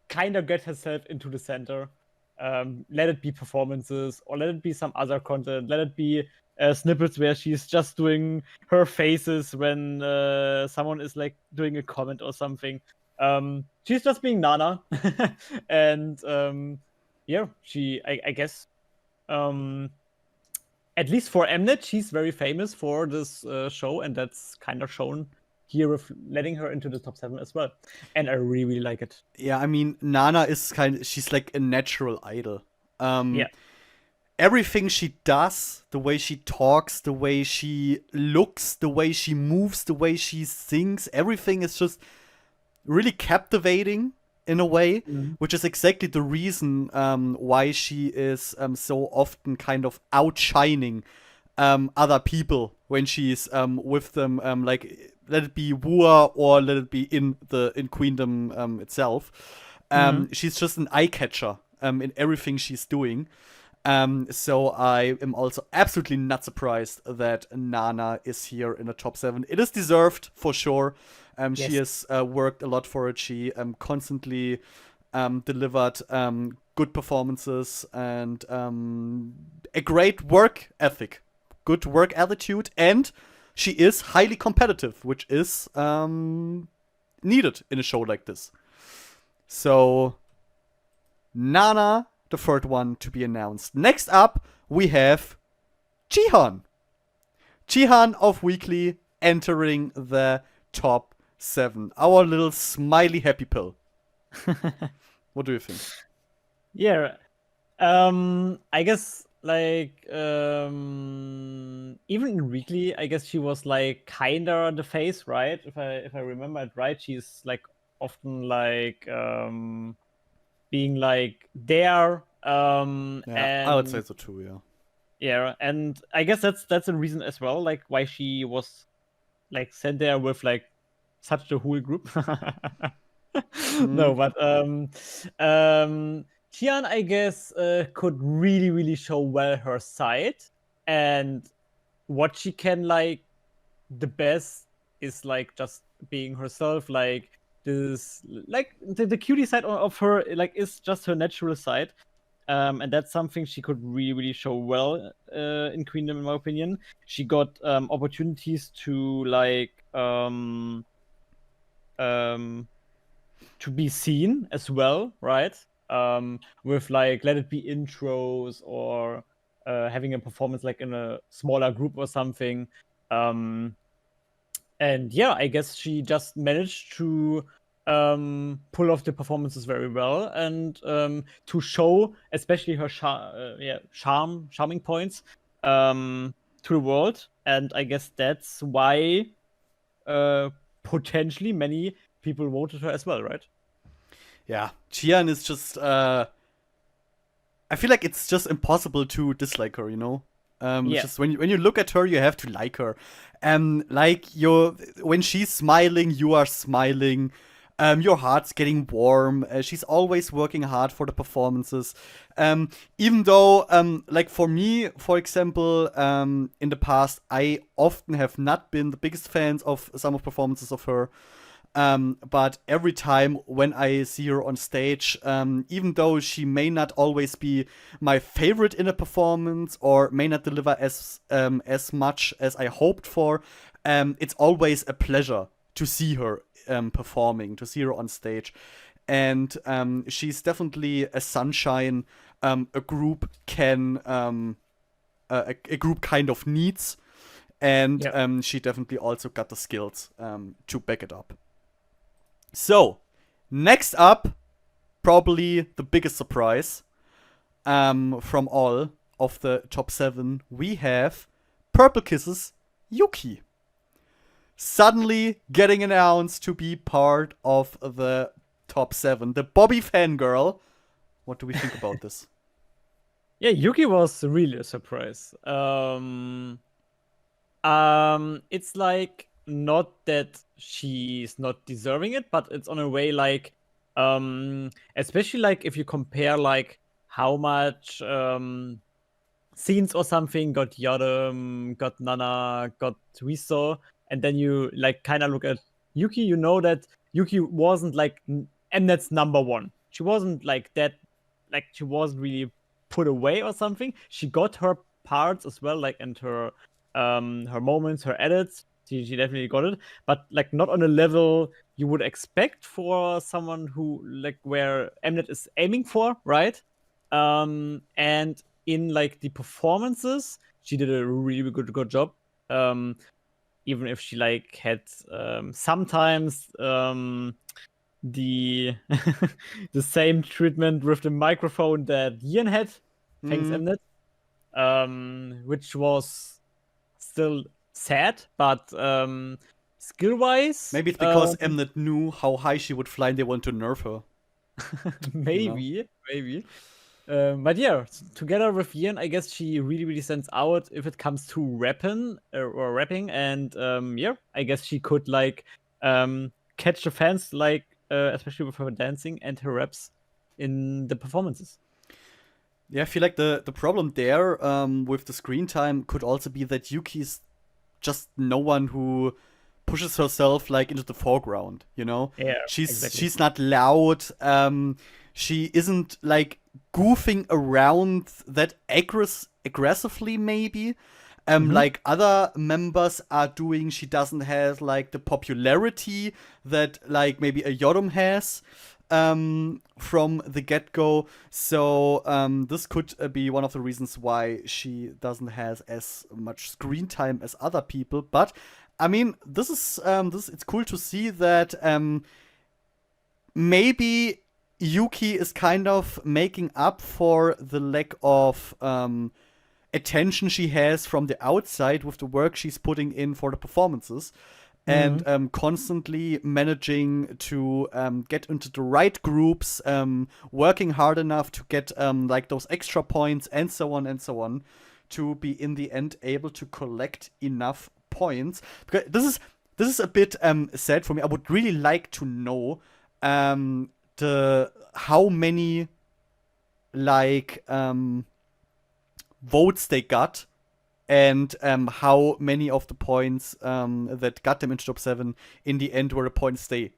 kind of get herself into the center. Let it be performances, or let it be some other content. Let it be snippets where she's just doing her faces when someone is like doing a comment or something. She's just being Nana, and yeah, I guess at least for mnet, she's very famous for this show, and that's kind of shown here with letting her into the top 7 as well. And I really, really like it. Yeah, I mean, Nana is she's like a natural idol. Yeah. Everything she does, the way she talks, the way she looks, the way she moves, the way she sings, everything is just really captivating in a way, which is exactly the reason why she is so often kind of outshining other people when she's with them, like let it be Wua or let it be in Queendom itself. She's just an eye catcher in everything she's doing. So I am also absolutely not surprised that Nana is here in the top 7. It is deserved for sure. She has worked a lot for it. She constantly delivered good performances and a great work ethic, good work attitude, and she is highly competitive, which is needed in a show like this. So, Nana, the third one to be announced. Next up, we have Jihan. Jihan of Weekly entering the top 7. Our little smiley happy pill. What do you think? Yeah. I guess like even in Weekly, I guess she was like kinda the face, right? If I remember it right, she's like often like being like there. Yeah, I would say And so too, yeah. yeah, and I guess that's a reason as well, like why she was like sent there with like such a whole group. No, but Tian, I guess, could really, really show well her side, and what she can like the best is like just being herself, like this, like the cutie side of her, like is just her natural side. And that's something she could really, really show well in Queendom, in my opinion. She got opportunities to like to be seen as well, right? With like let it be intros or having a performance like in a smaller group or something. And yeah, I guess she just managed to pull off the performances very well and to show especially her charming points to the world. And I guess that's why potentially many people voted her as well, right? Yeah, Jian is just I feel like it's just impossible to dislike her, you know? It's Yeah. just when you look at her, you have to like her. Like when she's smiling, you are smiling. Your heart's getting warm. She's always working hard for the performances. Even though, like for me, for example, in the past, I often have not been the biggest fans of some of performances of her. But every time when I see her on stage, even though she may not always be my favorite in a performance or may not deliver as much as I hoped for, it's always a pleasure to see her performing, to see her on stage. And she's definitely a sunshine a group can a group kind of needs, and Yeah. she definitely also got the skills to back it up. So, next up, probably the biggest surprise from all of the top 7, we have Purple Kisses Yuki. Suddenly getting announced to be part of the top 7. The Bobby fangirl. What do we think about this? Yeah, Yuki was really a surprise. It's like not that she's not deserving it, but it's on a way like, especially like if you compare like how much scenes or something got Yodam, got Nana, got Riso, and then you like kind of look at Yuki, you know that Yuki wasn't like Mnet's number one. She wasn't like that, like she wasn't really put away or something. She got her parts as well, like and her moments, her edits. She definitely got it, but like not on a level you would expect for someone who like where Mnet is aiming for, right? And in like the performances, she did a really good job. Even if she like had sometimes the the same treatment with the microphone that Ian had, thanks Mm. Mnet, which was still sad, but skill wise, Maybe it's because Mnet knew how high she would fly and they want to nerf her. maybe. But yeah, together with Ian, I guess she really stands out if it comes to rapping, and yeah, I guess she could like catch the fans, like especially with her dancing and her raps in the performances. Yeah, I feel like the problem there with the screen time could also be that Yuki's just no one who pushes herself like into the foreground, you know? Yeah, She's exactly. she's not loud. She isn't like goofing around that aggressively maybe. Mm-hmm. Like other members are doing. She doesn't have like the popularity that like maybe a Yodom has from the get go. So this could be one of the reasons why she doesn't have as much screen time as other people. But I mean, this it's cool to see that maybe Yuki is kind of making up for the lack of attention she has from the outside with the work she's putting in for the performances and Mm-hmm. constantly managing to get into the right groups, working hard enough to get like those extra points and so on to be in the end able to collect enough points. Because this is a bit sad for me. I would really like to know the how many like votes they got and how many of the points that got them into top 7 in the end were the points they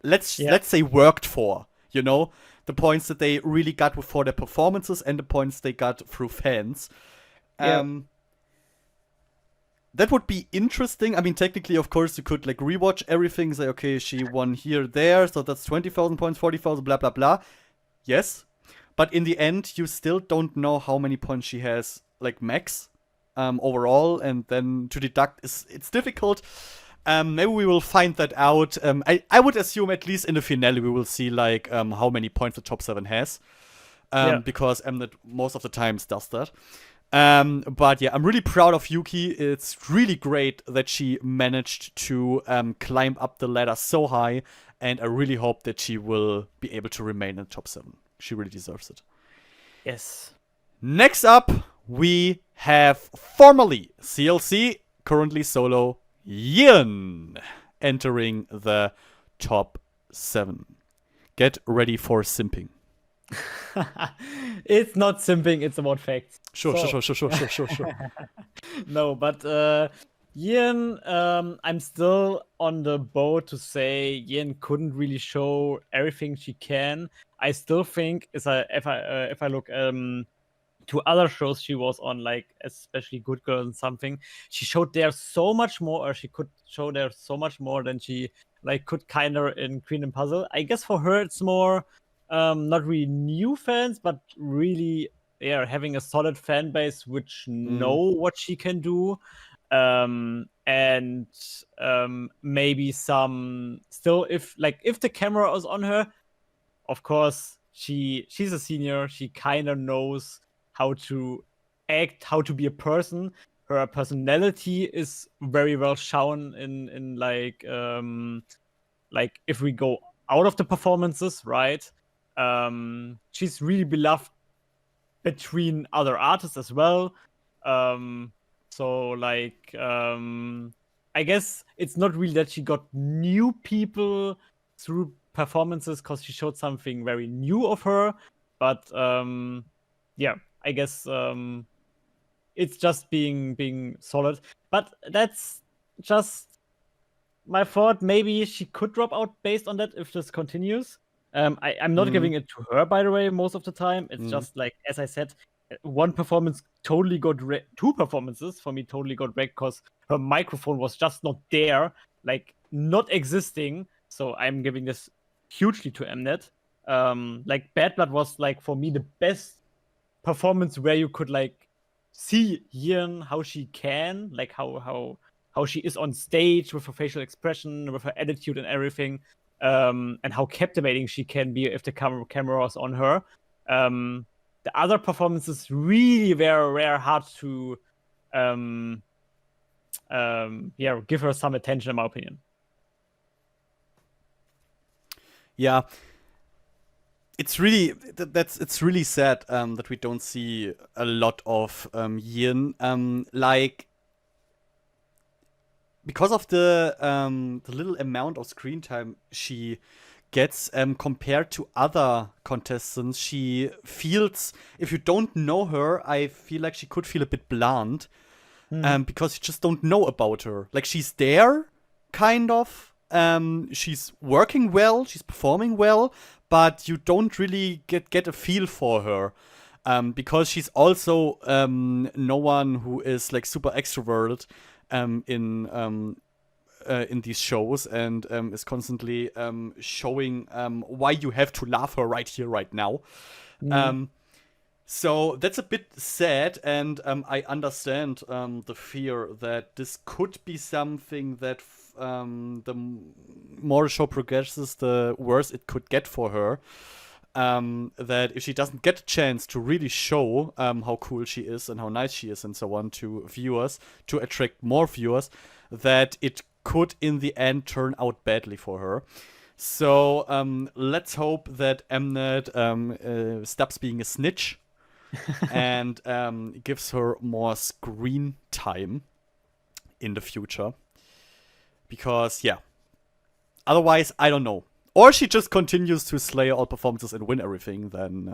Yeah. let's say worked for, you know, the points that they really got for their performances and the points they got through fans. Yeah. um that would be interesting. I mean, technically, of course, you could like rewatch everything, say, okay, she won here, there, so that's 20,000 points, 40,000, blah, blah, blah. Yes. But in the end, you still don't know how many points she has, like max, overall, and then to deduct is it's difficult. Maybe we will find that out. I would assume at least in the finale we will see like how many points the top 7 has, Yeah. because Mnet most of the times does that. But yeah, I'm really proud of Yuki. It's really great that she managed to climb up the ladder so high, and I really hope that she will be able to remain in the top 7. She really deserves it. Yes. Next up, we have formerly CLC, currently solo, Yin, entering the top 7. Get ready for simping. It's not simping, it's about facts. Sure, So, sure. no, but Ian, I'm still on the boat to say Ian couldn't really show everything she can. I still think if I look to other shows she was on, like especially Good Girl and something, she showed there so much more, or she could show there so much more than she like could kind of in Queendom Puzzle. I guess for her it's more not really new fans, but really yeah having a solid fan base which know Mm. what she can do, and maybe some still if the camera is on her, of course she's a senior, she kind of knows how to act, how to be a person. Her personality is very well shown in like if we go out of the performances, right? She's really beloved between other artists as well. Um So like, I guess it's not really that she got new people through performances because she showed something very new of her, but yeah, I guess it's just being solid. But that's just my thought. Maybe she could drop out based on that if this continues. I'm not giving it to her, by the way, most of the time. It's just like, as I said, one performance totally got two performances for me totally got wrecked because her microphone was just not there, like not existing. So I'm giving this hugely to mnet. Like Bad Blood was like for me the best performance where you could like see Yin how she can, like how she is on stage with her facial expression, with her attitude and everything, and how captivating she can be if the camera is on her. The other performances really were hard to, yeah, give her some attention, in my opinion. Yeah, it's really it's really sad that we don't see a lot of Yin. Like, because of the little amount of screen time she gets compared to other contestants, she feels, if you don't know her, I feel like she could feel a bit bland. Because you just don't know about her. Like, she's there, kind of. She's working well, she's performing well, but you don't really get a feel for her. Because she's also no one who is like super extroverted in these shows, and is constantly showing why you have to love her right here, right now. So that's a bit sad, and I understand the fear that this could be something that the more the show progresses, the worse it could get for her. That if she doesn't get a chance to really show how cool she is and how nice she is and so on to viewers, to attract more viewers, that it could in the end turn out badly for her. So let's hope that mnet stops being a snitch and gives her more screen time in the future. Because, yeah. Otherwise, I don't know. Or she just continues to slay all performances and win everything, then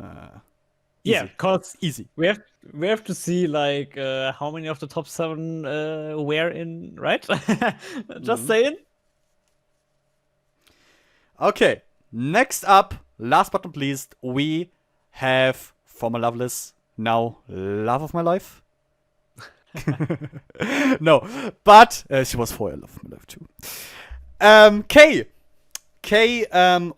yeah, because easy. We have to see like how many of the top 7 were in, right? Just saying. Okay, next up, last but not least, we have former Loveless, now love of my life. No, but she was for love of my life too. K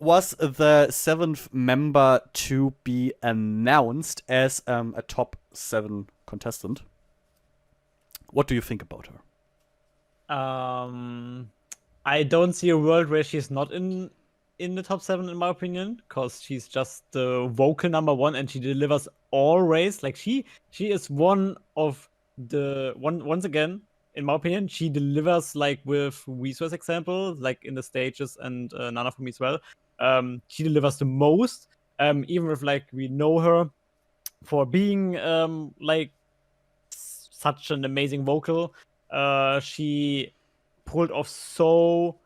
was the 7th member to be announced as a top 7 contestant. What do you think about her? I don't see a world where she's not in the top 7, in my opinion, because she's just the vocal number 1 and she delivers always. Like, she is one of the once again, in my opinion, she delivers, like with Weezu's example, like in the stages, and Nana for me as well. She delivers the most, even if like we know her for being like such an amazing vocal. She pulled off so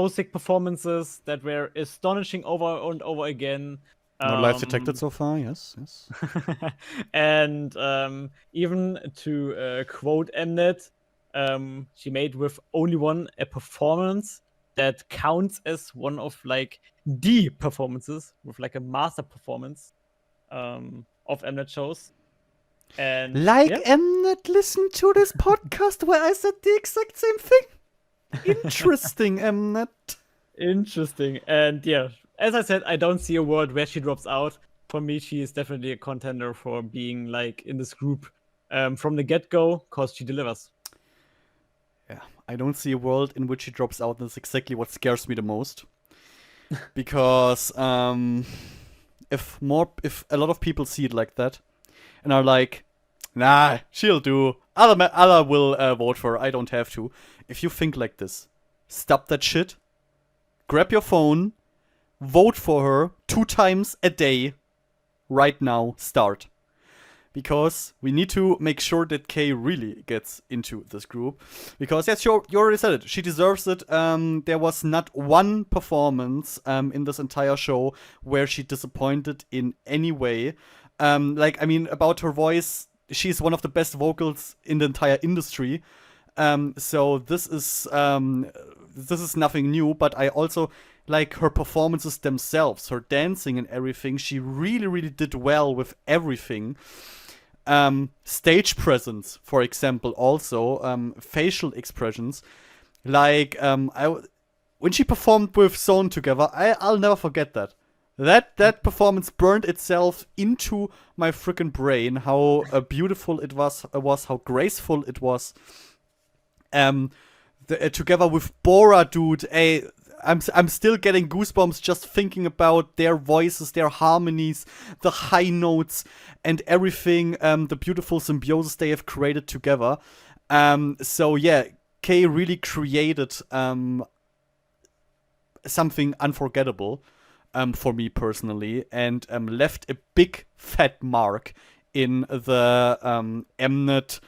sick performances that were astonishing over and over again. No lives detected so far, yes. And even to quote mnet, she made with only one a performance that counts as one of like the performances, with like a master performance of mnet shows. And like, yeah. Mnet listened to this podcast where I said the exact same thing. Interesting, mnet. Interesting. And yeah, as I said, I don't see a world where she drops out. For me, she is definitely a contender for being like in this group from the get-go, because she delivers. Yeah, I don't see a world in which she drops out. That's exactly what scares me the most. Because if a lot of people see it like that and are like, nah, she'll do. Other will vote for her. I don't have to. If you think like this, stop that shit. Grab your phone, vote for her 2 times a day. Right now, start. because we need to make sure that Kay really gets into this group. Because, yes, you already said it. She deserves it. There was not one performance in this entire show where she disappointed in any way. About her voice, she's one of the best vocals in the entire industry. So this is nothing new, but I also like her performances themselves, her dancing and everything. She really, really did well with everything. Stage presence, for example, also facial expressions. When she performed with Zone together, I'll never forget that. That performance burned itself into my freaking brain. How beautiful it was, how graceful it was. Together with Bora, dude, I'm still getting goosebumps just thinking about their voices, their harmonies, the high notes, and everything. The beautiful symbiosis they have created together. So yeah, Kay really created something unforgettable for me personally, and left a big fat mark in the mnet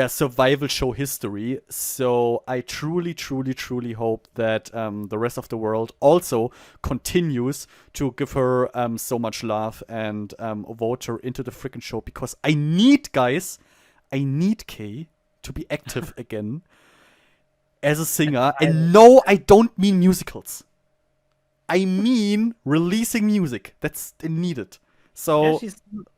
survival show history. So I truly, truly, truly hope that the rest of the world also continues to give her so much love and vote her into the freaking show, because I need Kay to be active again as a singer. And no, I don't mean musicals. I mean releasing music. That's needed. So yeah,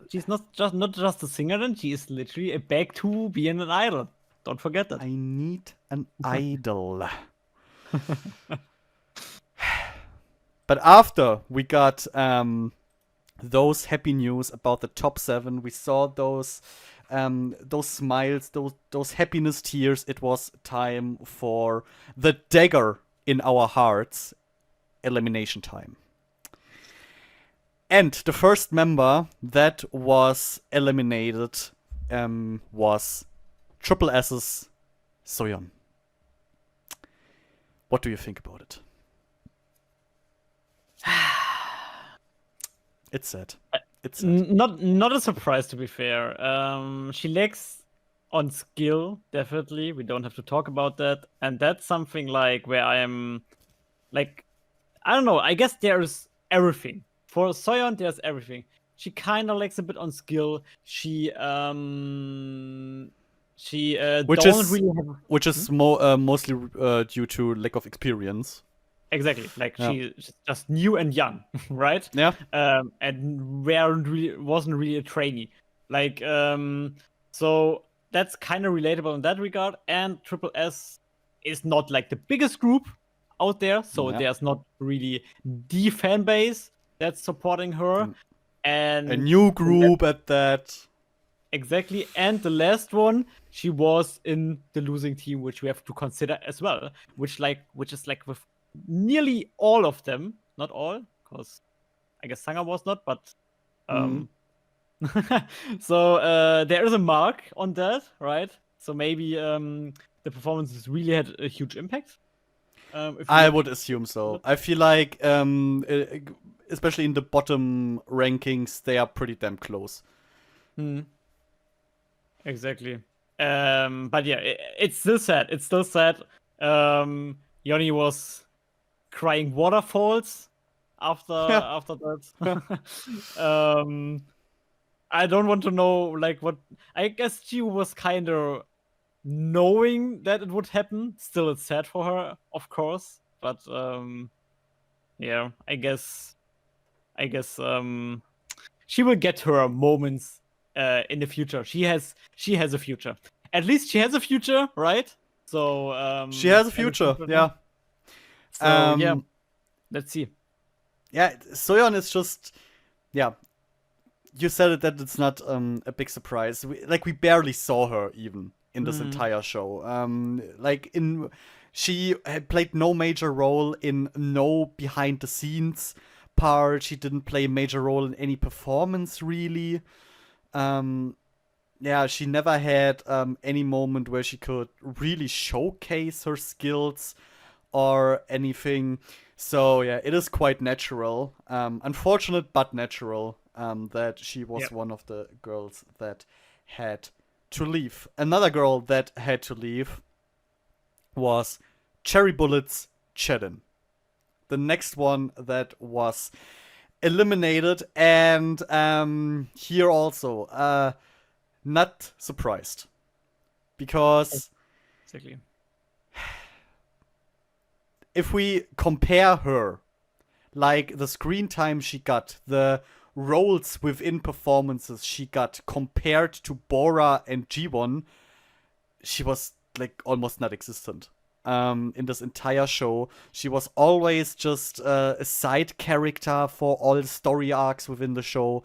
she's not just a singer, then she is literally back to being an idol. Don't forget that. I need an idol. But after we got those happy news about the top 7, we saw those smiles, those happiness tears. It was time for the dagger in our hearts, elimination time. And the first member that was eliminated was Triple S's Soyeon. What do you think about it? It's sad. It's sad. Not a surprise, to be fair. She lacks on skill, definitely. We don't have to talk about that. And that's something like where I am, like, I don't know. I guess there's everything. For Soyeon, there's everything. She kind of lacks a bit on skill. She which is mostly due to lack of experience. Exactly. Like, she's just new and young, right? Yeah. And wasn't really a trainee. Like, so that's kind of relatable in that regard. And Triple S is not like the biggest group out there, so there's not really the fan base that's supporting her. And a new group at that. Exactly. And the last one, she was in the losing team, which we have to consider as well, which is like with nearly all of them, not all, because I guess Sanga was not, but so there is a mark on that, right? So maybe the performances really had a huge impact. I would assume so. I feel like, especially in the bottom rankings, they are pretty damn close. Exactly. But yeah, it's still sad. It's still sad. Yoni was crying waterfalls after that. I don't want to know like what. I guess she was kind of knowing that it would happen. Still, it's sad for her, of course. But yeah, I guess she will get her moments in the future. She has a future. At least she has a future, right? So she has a future. Yeah. So yeah, let's see. Yeah, Soyeon is just, yeah. You said it that it's not a big surprise. We barely saw her even in this entire show. She had played no major role in no behind the scenes part. She didn't play a major role in any performance really. She never had any moment where she could really showcase her skills or anything. So yeah, it is quite natural. Unfortunate, but natural. that she was Yep. one of the girls that had to leave. Another girl that had to leave was Cherry Bullet's Chedin. The next one that was eliminated, and here also, not surprised. Because Exactly. if we compare her, like the screen time she got, the roles within performances she got compared to Bora and G1, she was like almost not existent. In this entire show, she was always just a side character for all story arcs within the show.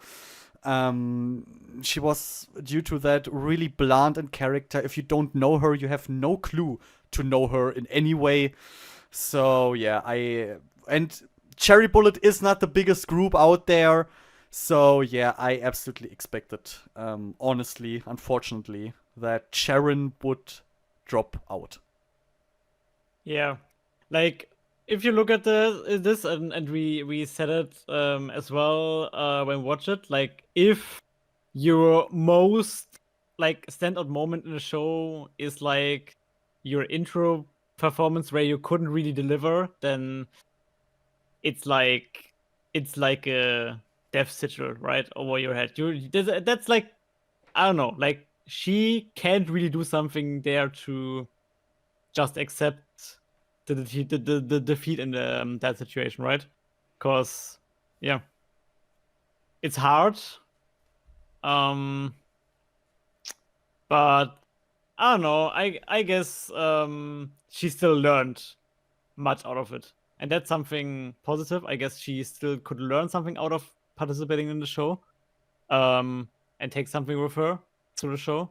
She was, due to that, really bland in character. If you don't know her, you have no clue to know her in any way. So yeah, and Cherry Bullet is not the biggest group out there. So yeah, I absolutely expected, honestly, unfortunately, that Sharon would drop out. Yeah, like if you look at this and we said it as well when we watch it, like if your most like standout moment in the show is like your intro performance where you couldn't really deliver, then it's like a death sigil right over your head. That's like, I don't know, like she can't really do something there to just accept the defeat in that situation, right? Because yeah, it's hard. Um, but I don't know. I guess she still learned much out of it, and that's something positive. I guess she still could learn something out of participating in the show, and take something with her to the show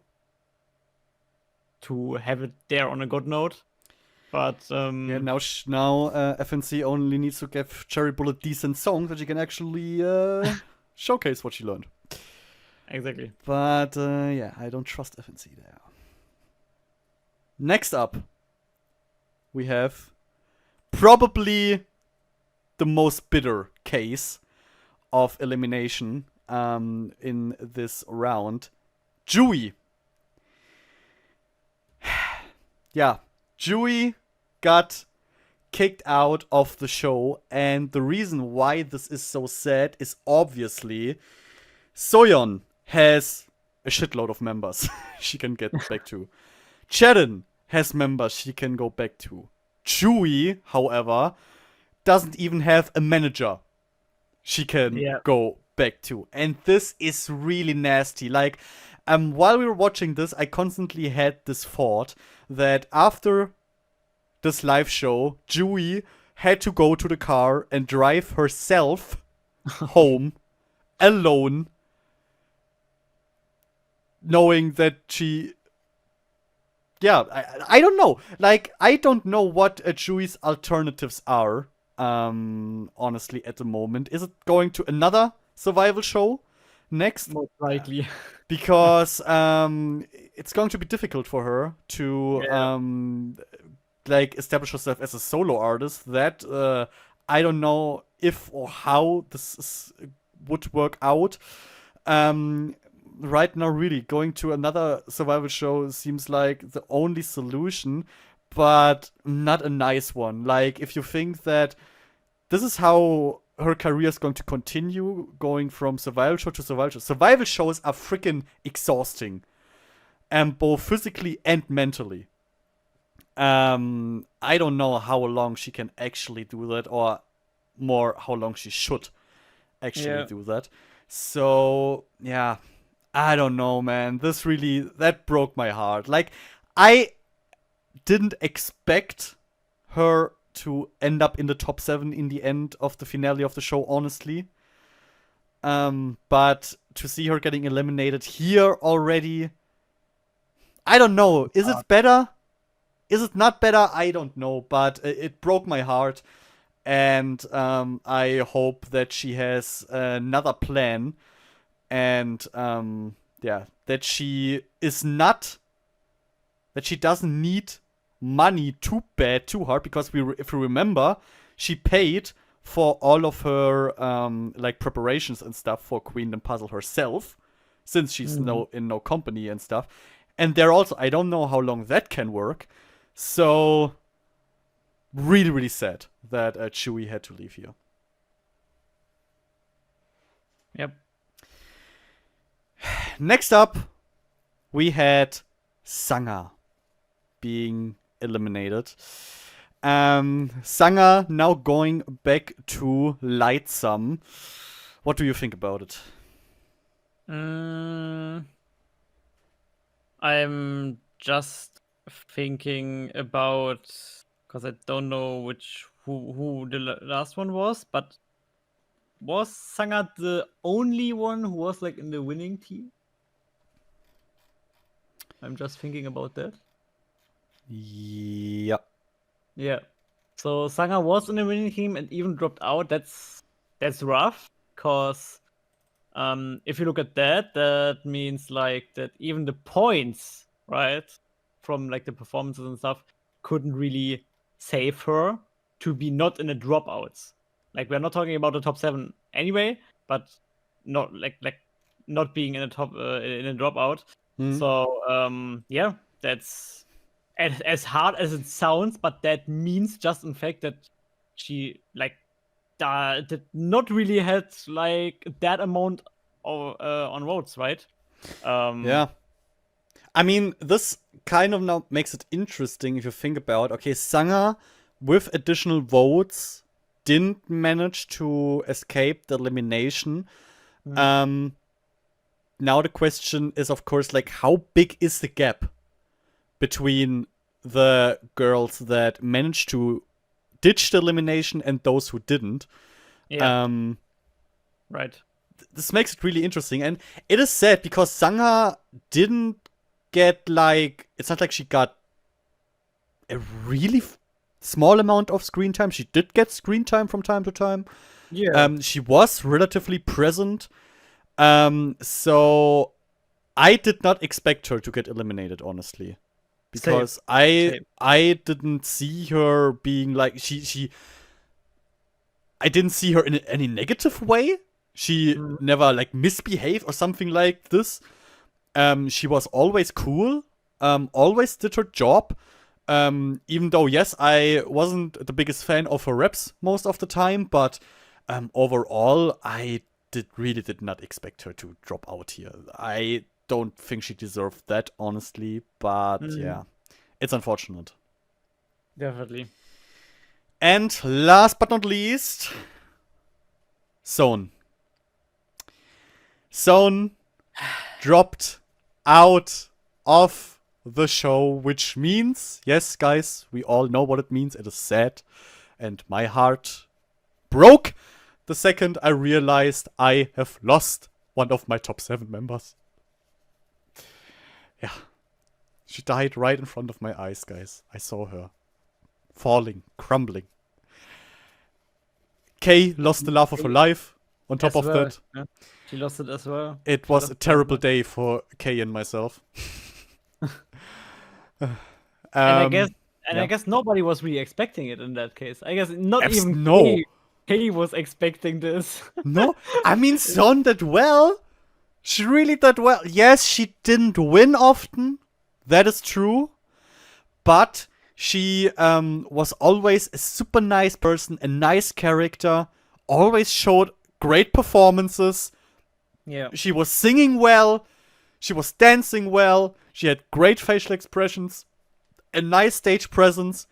to have it there on a good note. But Yeah, now FNC only needs to give Cherry Bullet decent songs that she can actually showcase what she learned. exactly. But yeah, I don't trust FNC there. Next up, we have probably the most bitter case of elimination in this round. Jui. Yeah, Jui got kicked out of the show, and the reason why this is so sad is obviously Soyeon has a shitload of members she can get back to. Chedin has members she can go back to. Jui, however, doesn't even have a manager she can go back to. And this is really nasty. Like, while we were watching this, I constantly had this thought that after this live show, Jui had to go to the car and drive herself home alone, knowing that she. Yeah, I don't know. Like, I don't know what Jui's alternatives are, honestly, at the moment. Is it going to another survival show next? Most likely. Because it's going to be difficult for her to like establish herself as a solo artist. That I don't know if or how this would work out. Right now, really going to another survival show seems like the only solution, but not a nice one. Like, if you think that this is how her career is going to continue, going from survival show to survival show. Survival shows are freaking exhausting, both physically and mentally. I don't know how long she can actually do that, or more, how long she should actually do that. So, yeah, I don't know, man. That broke my heart. Like, I didn't expect her to end up in the top 7 in the end of the finale of the show, honestly. But to see her getting eliminated here already, I don't know. Is it better? Is it not better? I don't know. But it broke my heart. And I hope that she has another plan. And that she doesn't need money too hard, because if we remember, she paid for all of her like preparations and stuff for Queendom Puzzle herself, since she's in no company and stuff. And they're also, I don't know how long that can work. So really, really sad that Chewie had to leave here. Yep. Next up, we had Sangha being eliminated. Sangha now going back to Lightsum. What do you think about it? I'm just thinking about, because I don't know who the last one was, but was Sangha the only one who was like in the winning team? I'm just thinking about that. Yeah. Yeah. So Sangha was in the winning team and even dropped out. That's rough, because if you look at that, that means like that even the points, right, from like the performances and stuff, couldn't really save her to be not in the dropouts. Like, we're not talking about the top 7 anyway, but not like not being in the top in a dropout. So yeah, that's as hard as it sounds, but that means just in fact that she like did not really had like that amount of, on votes, right? Yeah. I mean, this kind of now makes it interesting if you think about, okay, Sangha with additional votes didn't manage to escape the elimination. Now the question is, of course, like, how big is the gap between the girls that managed to ditch the elimination and those who didn't? Yeah. Right. This makes it really interesting, and it is sad because Sangha didn't get like, it's not like she got a really small amount of screen time. She did get screen time from time to time. Yeah. She was relatively present. So I did not expect her to get eliminated, honestly, because Same. I didn't see her being like I didn't see her in any negative way. She never like misbehaved or something like this. She was always cool. Always did her job. Even though, yes, I wasn't the biggest fan of her reps most of the time, but overall, I really did not expect her to drop out here. I don't think she deserved that, honestly, but yeah, it's unfortunate. Definitely. And last but not least, Zone. Zone dropped out of the show, which means, yes, guys, we all know what it means. It is sad. And my heart broke the second I realized I have lost one of my top 7 members. Yeah. She died right in front of my eyes, guys. I saw her falling, crumbling. Kay lost the love of her life on top of that. Yeah. She lost it as well. It was a terrible day for Kay and myself. And I guess nobody was really expecting it in that case. I guess not even Kay was expecting this. No, I mean, Son did well. She really did well. Yes, she didn't win often. That is true. But she was always a super nice person, a nice character. Always showed great performances. Yeah. She was singing well. She was dancing well. She had great facial expressions. A nice stage presence.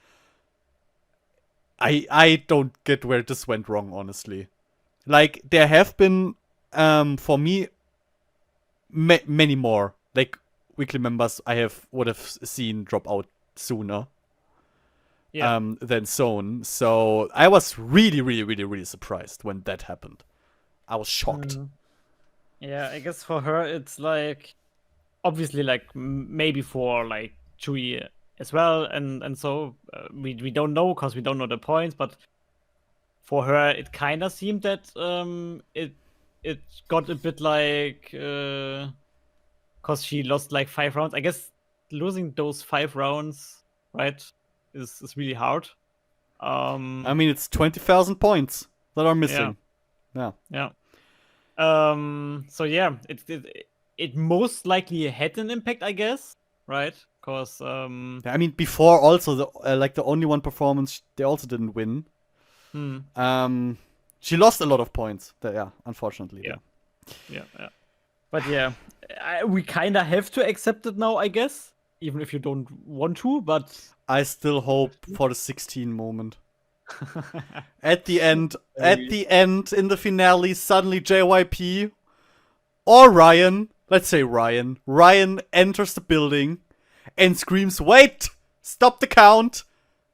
I don't get where this went wrong, honestly. Like, there have been, for me, many more, like, weekly members I would have seen drop out sooner than Zone. So I was really, really, really, really surprised when that happened. I was shocked. Yeah, I guess for her, it's like, obviously, like, maybe for, like, Chewie as well, and so we don't know because we don't know the points, but for her it kind of seemed that it got a bit like because she lost like 5 rounds. I guess losing those 5 rounds, right, is really hard. I mean, it's 20,000 points that are missing. Yeah. Yeah. So yeah, it most likely had an impact, I guess, right? Because Yeah, I mean, before also the only one performance they also didn't win. She lost a lot of points. Yeah, unfortunately. Yeah. There. Yeah. But yeah, we kind of have to accept it now, I guess, even if you don't want to. But I still hope for the 16 moment. At the end, in the finale, suddenly JYP or Ryan, let's say Ryan enters the building and screams, "Wait! Stop the count!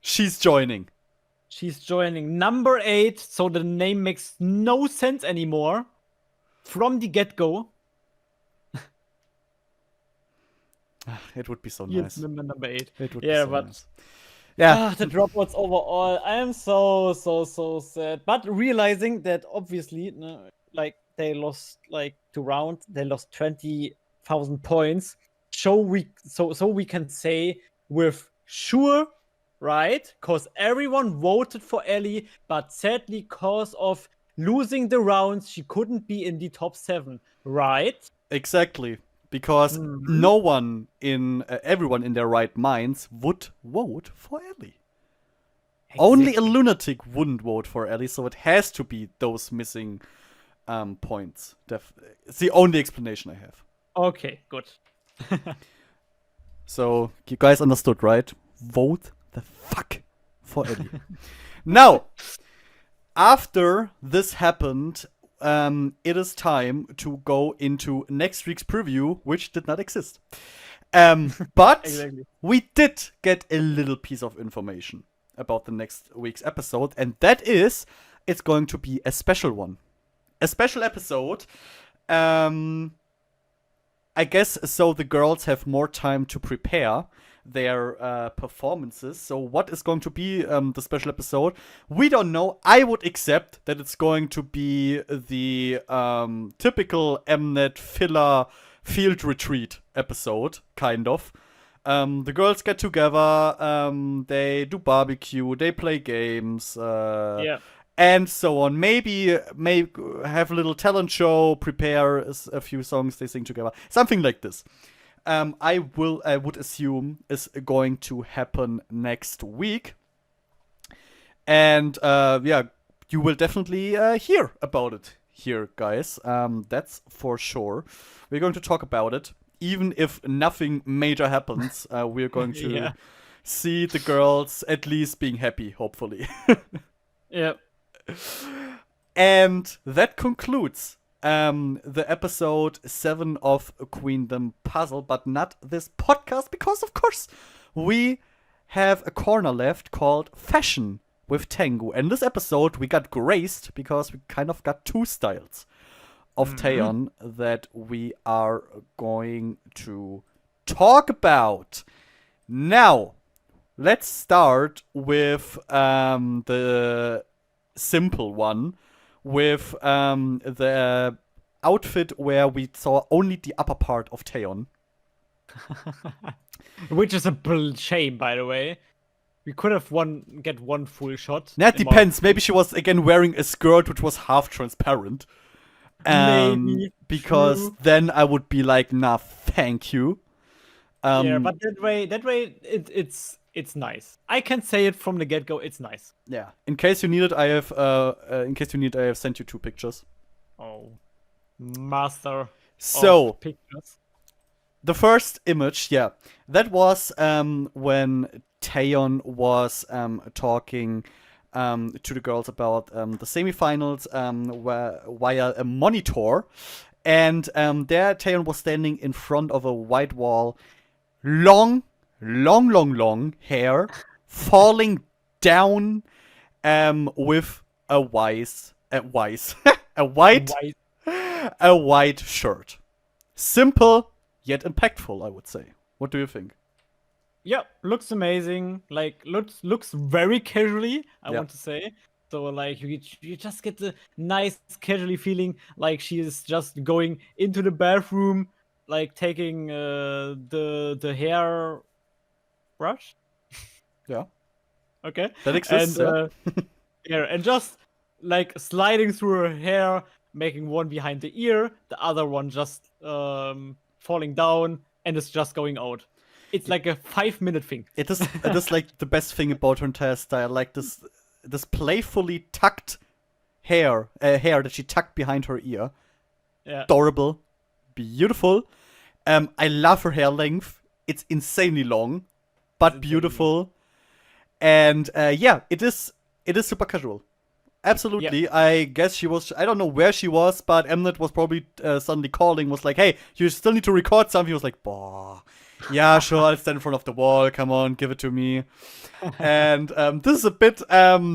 She's joining." She's joining number 8, so the name makes no sense anymore from the get-go. It would be so Here's nice. number 8. It would Yeah, be so but nice. Yeah. the dropouts overall, I am so sad. But realizing that obviously, like they lost like 2 rounds, they lost 20,000 points. So we can say with sure, right? Because everyone voted for Ellie, but sadly, cause of losing the rounds, she couldn't be in the top 7, right? Exactly. Because no one everyone in their right minds would vote for Ellie. Exactly. Only a lunatic wouldn't vote for Ellie, so it has to be those missing points. It's the only explanation I have. Okay, good. So, you guys understood, right? Vote the fuck for Ellie. Now, after this happened, it is time to go into next week's preview, which did not exist. But exactly. We did get a little piece of information about the next week's episode, and that is, it's going to be a special one. A special episode. I guess so the girls have more time to prepare their performances. So what is going to be the special episode? We don't know. I would accept that it's going to be the typical mnet filler field retreat episode, kind of. The girls get together, they do barbecue, they play games, and so on. Maybe have a little talent show, prepare a few songs they sing together, something like this. I would assume is going to happen next week, and you will definitely hear about it here, guys. That's for sure. We're going to talk about it. Even if nothing major happens, we're going to see the girls at least being happy, hopefully. Yeah. And that concludes the episode 7 of Queendom Puzzle, but not this podcast, because of course we have a corner left called Fashion with Taengoo. And this episode we got graced because we kind of got 2 styles of Taeyeon that we are going to talk about. Now, let's start with the simple one, with the outfit where we saw only the upper part of Taeyeon. Which is a shame, by the way. We could have get one full shot. That depends. Maybe she was again wearing a skirt which was half transparent. Maybe. Because true. Then I would be like, nah, thank you. Yeah, but that way it's nice. I can say it from the get-go, it's nice. Yeah. In case you need it, I have sent you 2 pictures. Oh. Master of pictures. The first image, that was when Taeyeon was talking to the girls about the semifinals via a monitor. And there Taeyeon was standing in front of a white wall, long hair, falling down with a white shirt. Simple yet impactful, I would say. What do you think? Yeah, looks amazing. Like looks very casually, I want to say. So like you just get the nice casually feeling like she is just going into the bathroom, like taking the hair brush. Yeah. Okay. That exists. And and just like sliding through her hair, making one behind the ear, the other one just falling down, and it's just going out. It's like a 5-minute thing. It is like the best thing about her entire style, like this playfully tucked hair that she tucked behind her ear. Yeah. Adorable, beautiful. I love her hair length. It's insanely long, but beautiful. And yeah, it is super casual. Absolutely. Yeah. I guess she was. I don't know where she was, but Mnet was probably suddenly calling. Was like, "Hey, you still need to record something." He was like, "Bah, yeah, sure. I'll stand in front of the wall. Come on, give it to me." And this is a bit the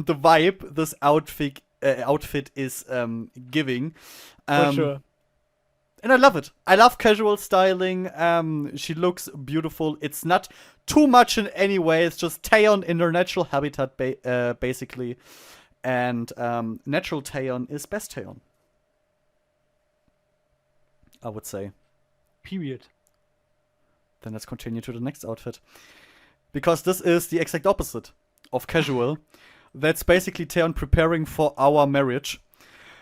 vibe this outfit is giving. For sure. And I love it. I love casual styling. She looks beautiful. It's not too much in any way. It's just Taeyeon in her natural habitat, basically. And natural Taeyeon is best Taeyeon, I would say. Period. Then let's continue to the next outfit. Because this is the exact opposite of casual. That's basically Taeyeon preparing for our marriage.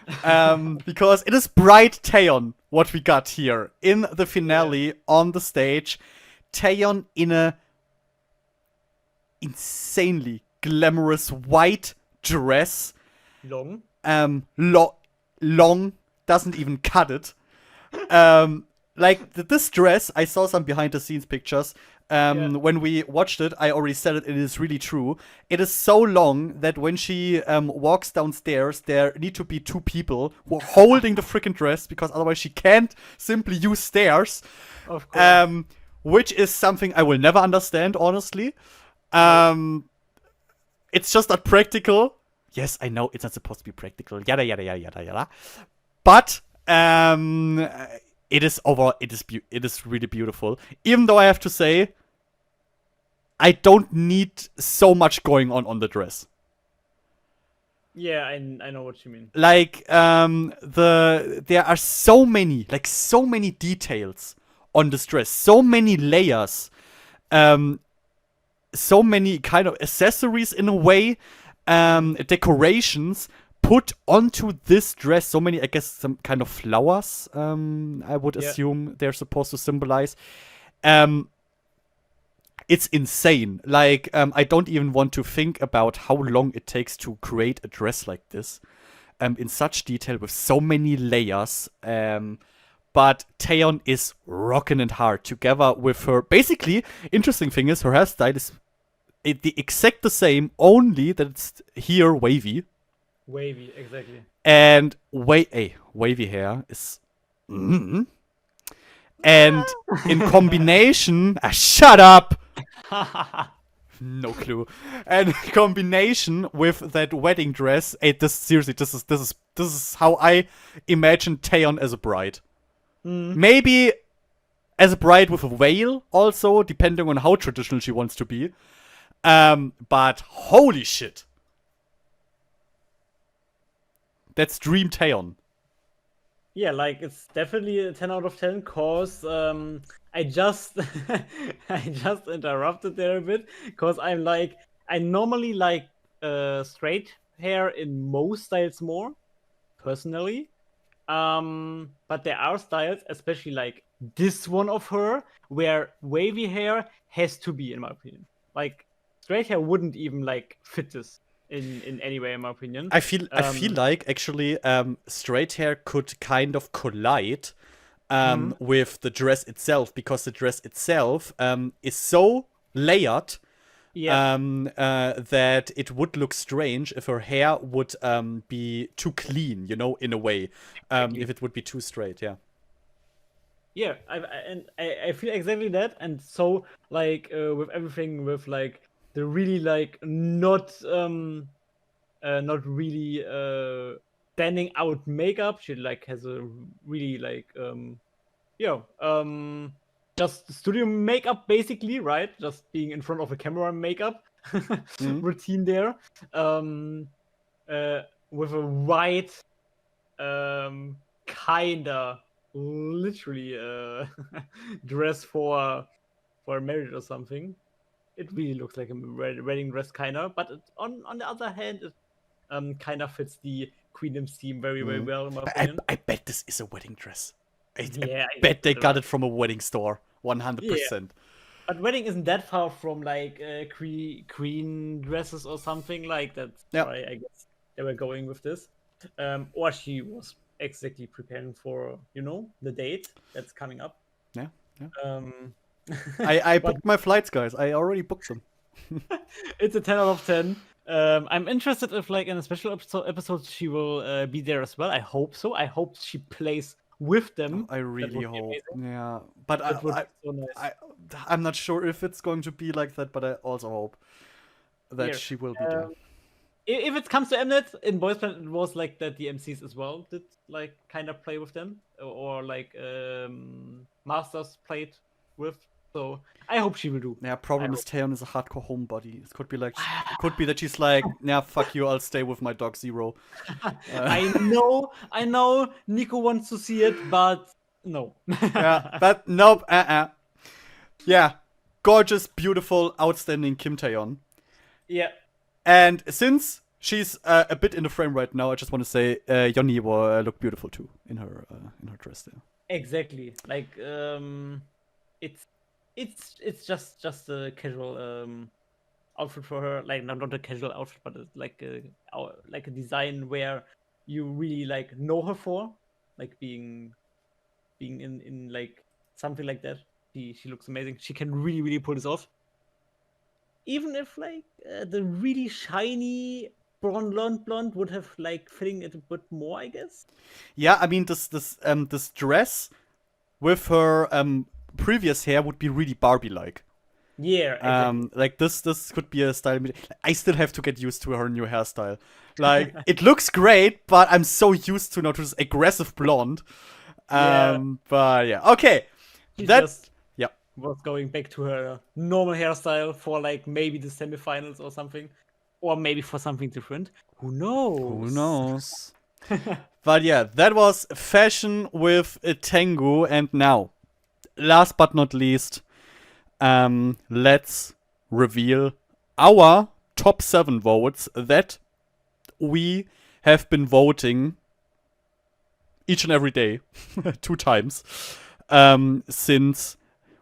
Because it is bright Taeyeon, what we got here. In the finale, on the stage, Taeyeon in a insanely glamorous white dress. Long. Long, doesn't even cut it. Like, this dress, I saw some behind the scenes pictures. When we watched it, I already said it is really true. It is so long that when she walks downstairs, there need to be two people who are holding the freaking dress, because otherwise she can't simply use stairs. Of course. Which is something I will never understand, honestly. It's just not practical. Yes, I know it's not supposed to be practical. Yada yada yada yada yada. But it is really beautiful. Even though I have to say, I don't need so much going on the dress. Yeah, I know what you mean. Like there are so many details on this dress, so many layers, so many kind of accessories in a way, decorations put onto this dress. So many, I guess, some kind of flowers. I would assume they're supposed to symbolize. It's insane. Like, I don't even want to think about how long it takes to create a dress like this, in such detail with so many layers. But Taeyeon is rocking it hard together with her. Basically, interesting thing is her hairstyle is the exact the same, only that it's here wavy. Wavy, exactly. And wavy hair is. And in combination, shut up. No clue. And in combination with that wedding dress, this is how I imagine Taeyeon as a bride. Maybe as a bride with a veil, also, depending on how traditional she wants to be. But holy shit. That's Dream Taeyeon. Yeah, like, it's definitely a 10 out of 10, cause I just I just interrupted there a bit, cause I normally like straight hair in most styles more, personally. But there are styles, especially like this one of her, where wavy hair has to be, in my opinion. Like, straight hair wouldn't even like fit this in any way, in my opinion. I feel like actually straight hair could kind of collide with the dress itself, because the dress itself is so layered that it would look strange if her hair would be too clean, in a way. If it would be too straight, yeah. Yeah, I feel exactly that, and so like with everything, with like the really like not really standing out makeup. She like has a really like just studio makeup, basically, right? Just being in front of a camera makeup routine there. With a white kinda literally dress for marriage or something. It really looks like a wedding dress, kinda. But on the other hand, kind of fits the Queendom's theme very, very well, in my I, opinion. I bet this is a wedding dress. I I bet they guess got it from a wedding store. 100%. But wedding isn't that far from like queen dresses or something like that. Yeah. Why I guess they were going with this. Or she was exactly preparing for the date that's coming up. Yeah. I booked my flights, guys. I already booked them. It's a 10 out of 10. I'm interested if, like, in a special episode she will be there as well. I hope so. I hope she plays with them. I really hope. Yeah, but That would be so nice. I'm not sure if it's going to be like that, but I also hope that she will be there. If it comes to mnet, in Boys Planet, it was like that the MCs as well did like kind of play with them, or like Masters played with. So I hope she will do. Yeah, problem is Taeyeon is a hardcore homebody. It could be like, it could be that she's like, yeah, fuck you, I'll stay with my dog Zero. I know, Nico wants to see it, but no. Yeah, but nope, Yeah, gorgeous, beautiful, outstanding Kim Taeyeon. Yeah. And since she's a bit in the frame right now, I just want to say Yeonhee will look beautiful too in her dress there. Exactly. Like it's just a casual outfit for her. Like not a casual outfit, but it's like a design where you really like know her for, like being in like something like that. She looks amazing. She can really pull this off. Even if like the really shiny blonde would have like fitting it a bit more, I guess. Yeah, I mean this dress with her previous hair would be really Barbie-like. Yeah, exactly. Like this could be a style. I still have to get used to her new hairstyle. Like it looks great, but I'm so used to this aggressive blonde. But yeah, okay. That's was going back to her normal hairstyle for like maybe the semifinals or something, or maybe for something different. Who knows? But yeah, that was fashion with Taengoo, and now, last but not least, let's reveal our top 7 votes that we have been voting each and every day 2 times since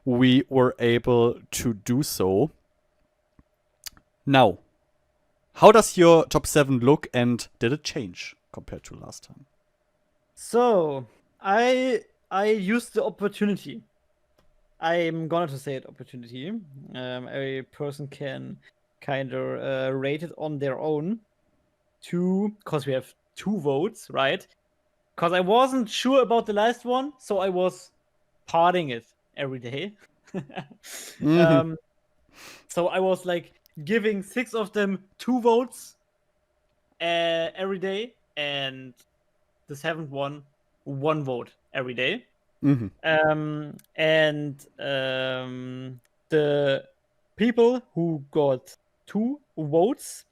we were able to do so. Now, how does your top 7 look, and did it change compared to last time? So, I used the opportunity. I'm gonna to say it opportunity. A person can kind of rate it on their own. Because we have 2 votes, right? Because I wasn't sure about the last one, so I was parting it every day. So I was like giving 6 of them 2 votes every day, and the 7th one 1 vote every day. The people who got 2 votes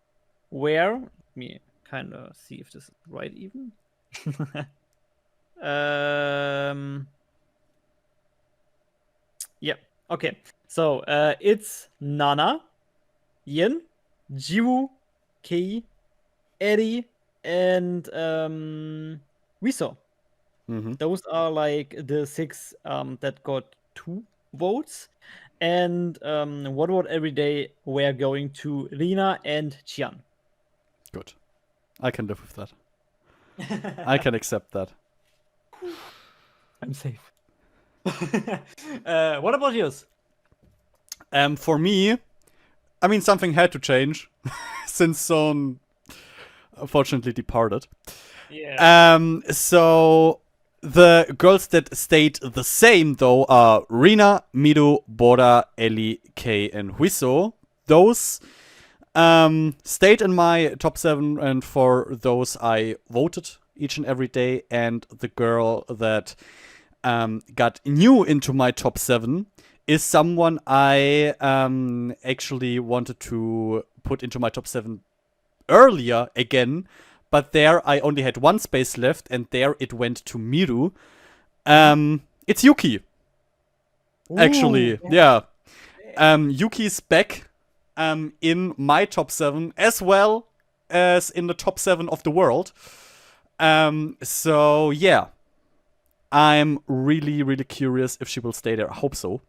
were, let me kind of see if this is right even. Yeah. Okay. So it's Nana, Yin, Jiwoo, Kei, Eddie, and Wieso. Those are like the 6 that got 2 votes. And what vote every day we're going to Rina and Chian. Good. I can live with that. I can accept that. I'm safe. What about yours? For me, I mean, something had to change since Son unfortunately departed. Yeah. So the girls that stayed the same though are Rina, Miru, Bora, Ellie, Kei, and Huiso. Those stayed in my top 7, and for those I voted each and every day. And the girl that got new into my top 7 is someone I actually wanted to put into my top 7 earlier again, but there I only had 1 space left, and there it went to Miru. It's Yuki. Actually, yeah. Yuki's back in my top 7 as well as in the top 7 of the world. So yeah, I'm really, really curious if she will stay there. I hope so.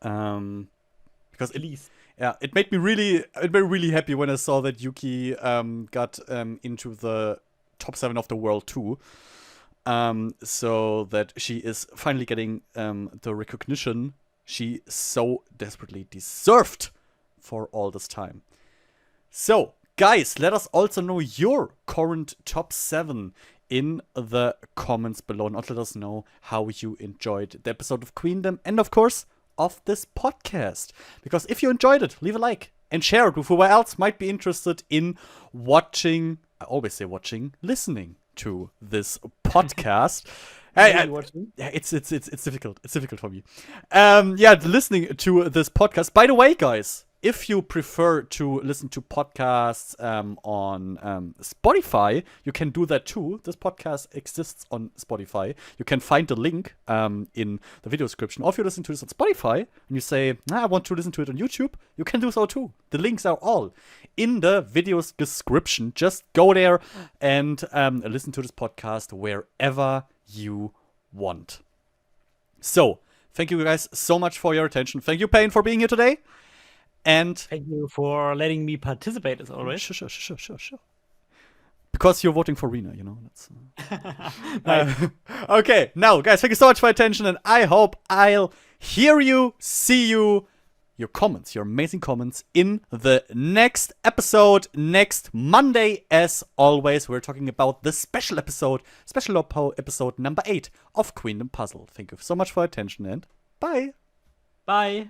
Because At least. yeah, it made me really happy when I saw that Yuki got into the top 7 of the world too. So that she is finally getting the recognition she so desperately deserved for all this time. So, guys, let us also know your current top 7 in the comments below, and also let us know how you enjoyed the episode of Queendom and, of course, of this podcast. Because if you enjoyed it, leave a like and share it with whoever else might be interested in watching. I always say watching, listening to this podcast. It's difficult. It's difficult for me. Listening to this podcast. By the way, guys, if you prefer to listen to podcasts on Spotify, you can do that too. This podcast exists on Spotify. You can find the link in the video description. Or if you listen to this on Spotify and you say, I want to listen to it on YouTube, you can do so too. The links are all in the video's description. Just go there and listen to this podcast wherever you want. So, thank you guys so much for your attention. Thank you, Payne, for being here today. And thank you for letting me participate as always. Sure. Because you're voting for Rena, you know. That's, okay, now, guys, thank you so much for your attention, and I hope I'll hear you, see you, your comments, your amazing comments, in the next episode, next Monday. As always, we're talking about the special episode number 8 of Queendom Puzzle. Thank you so much for your attention, and bye. Bye.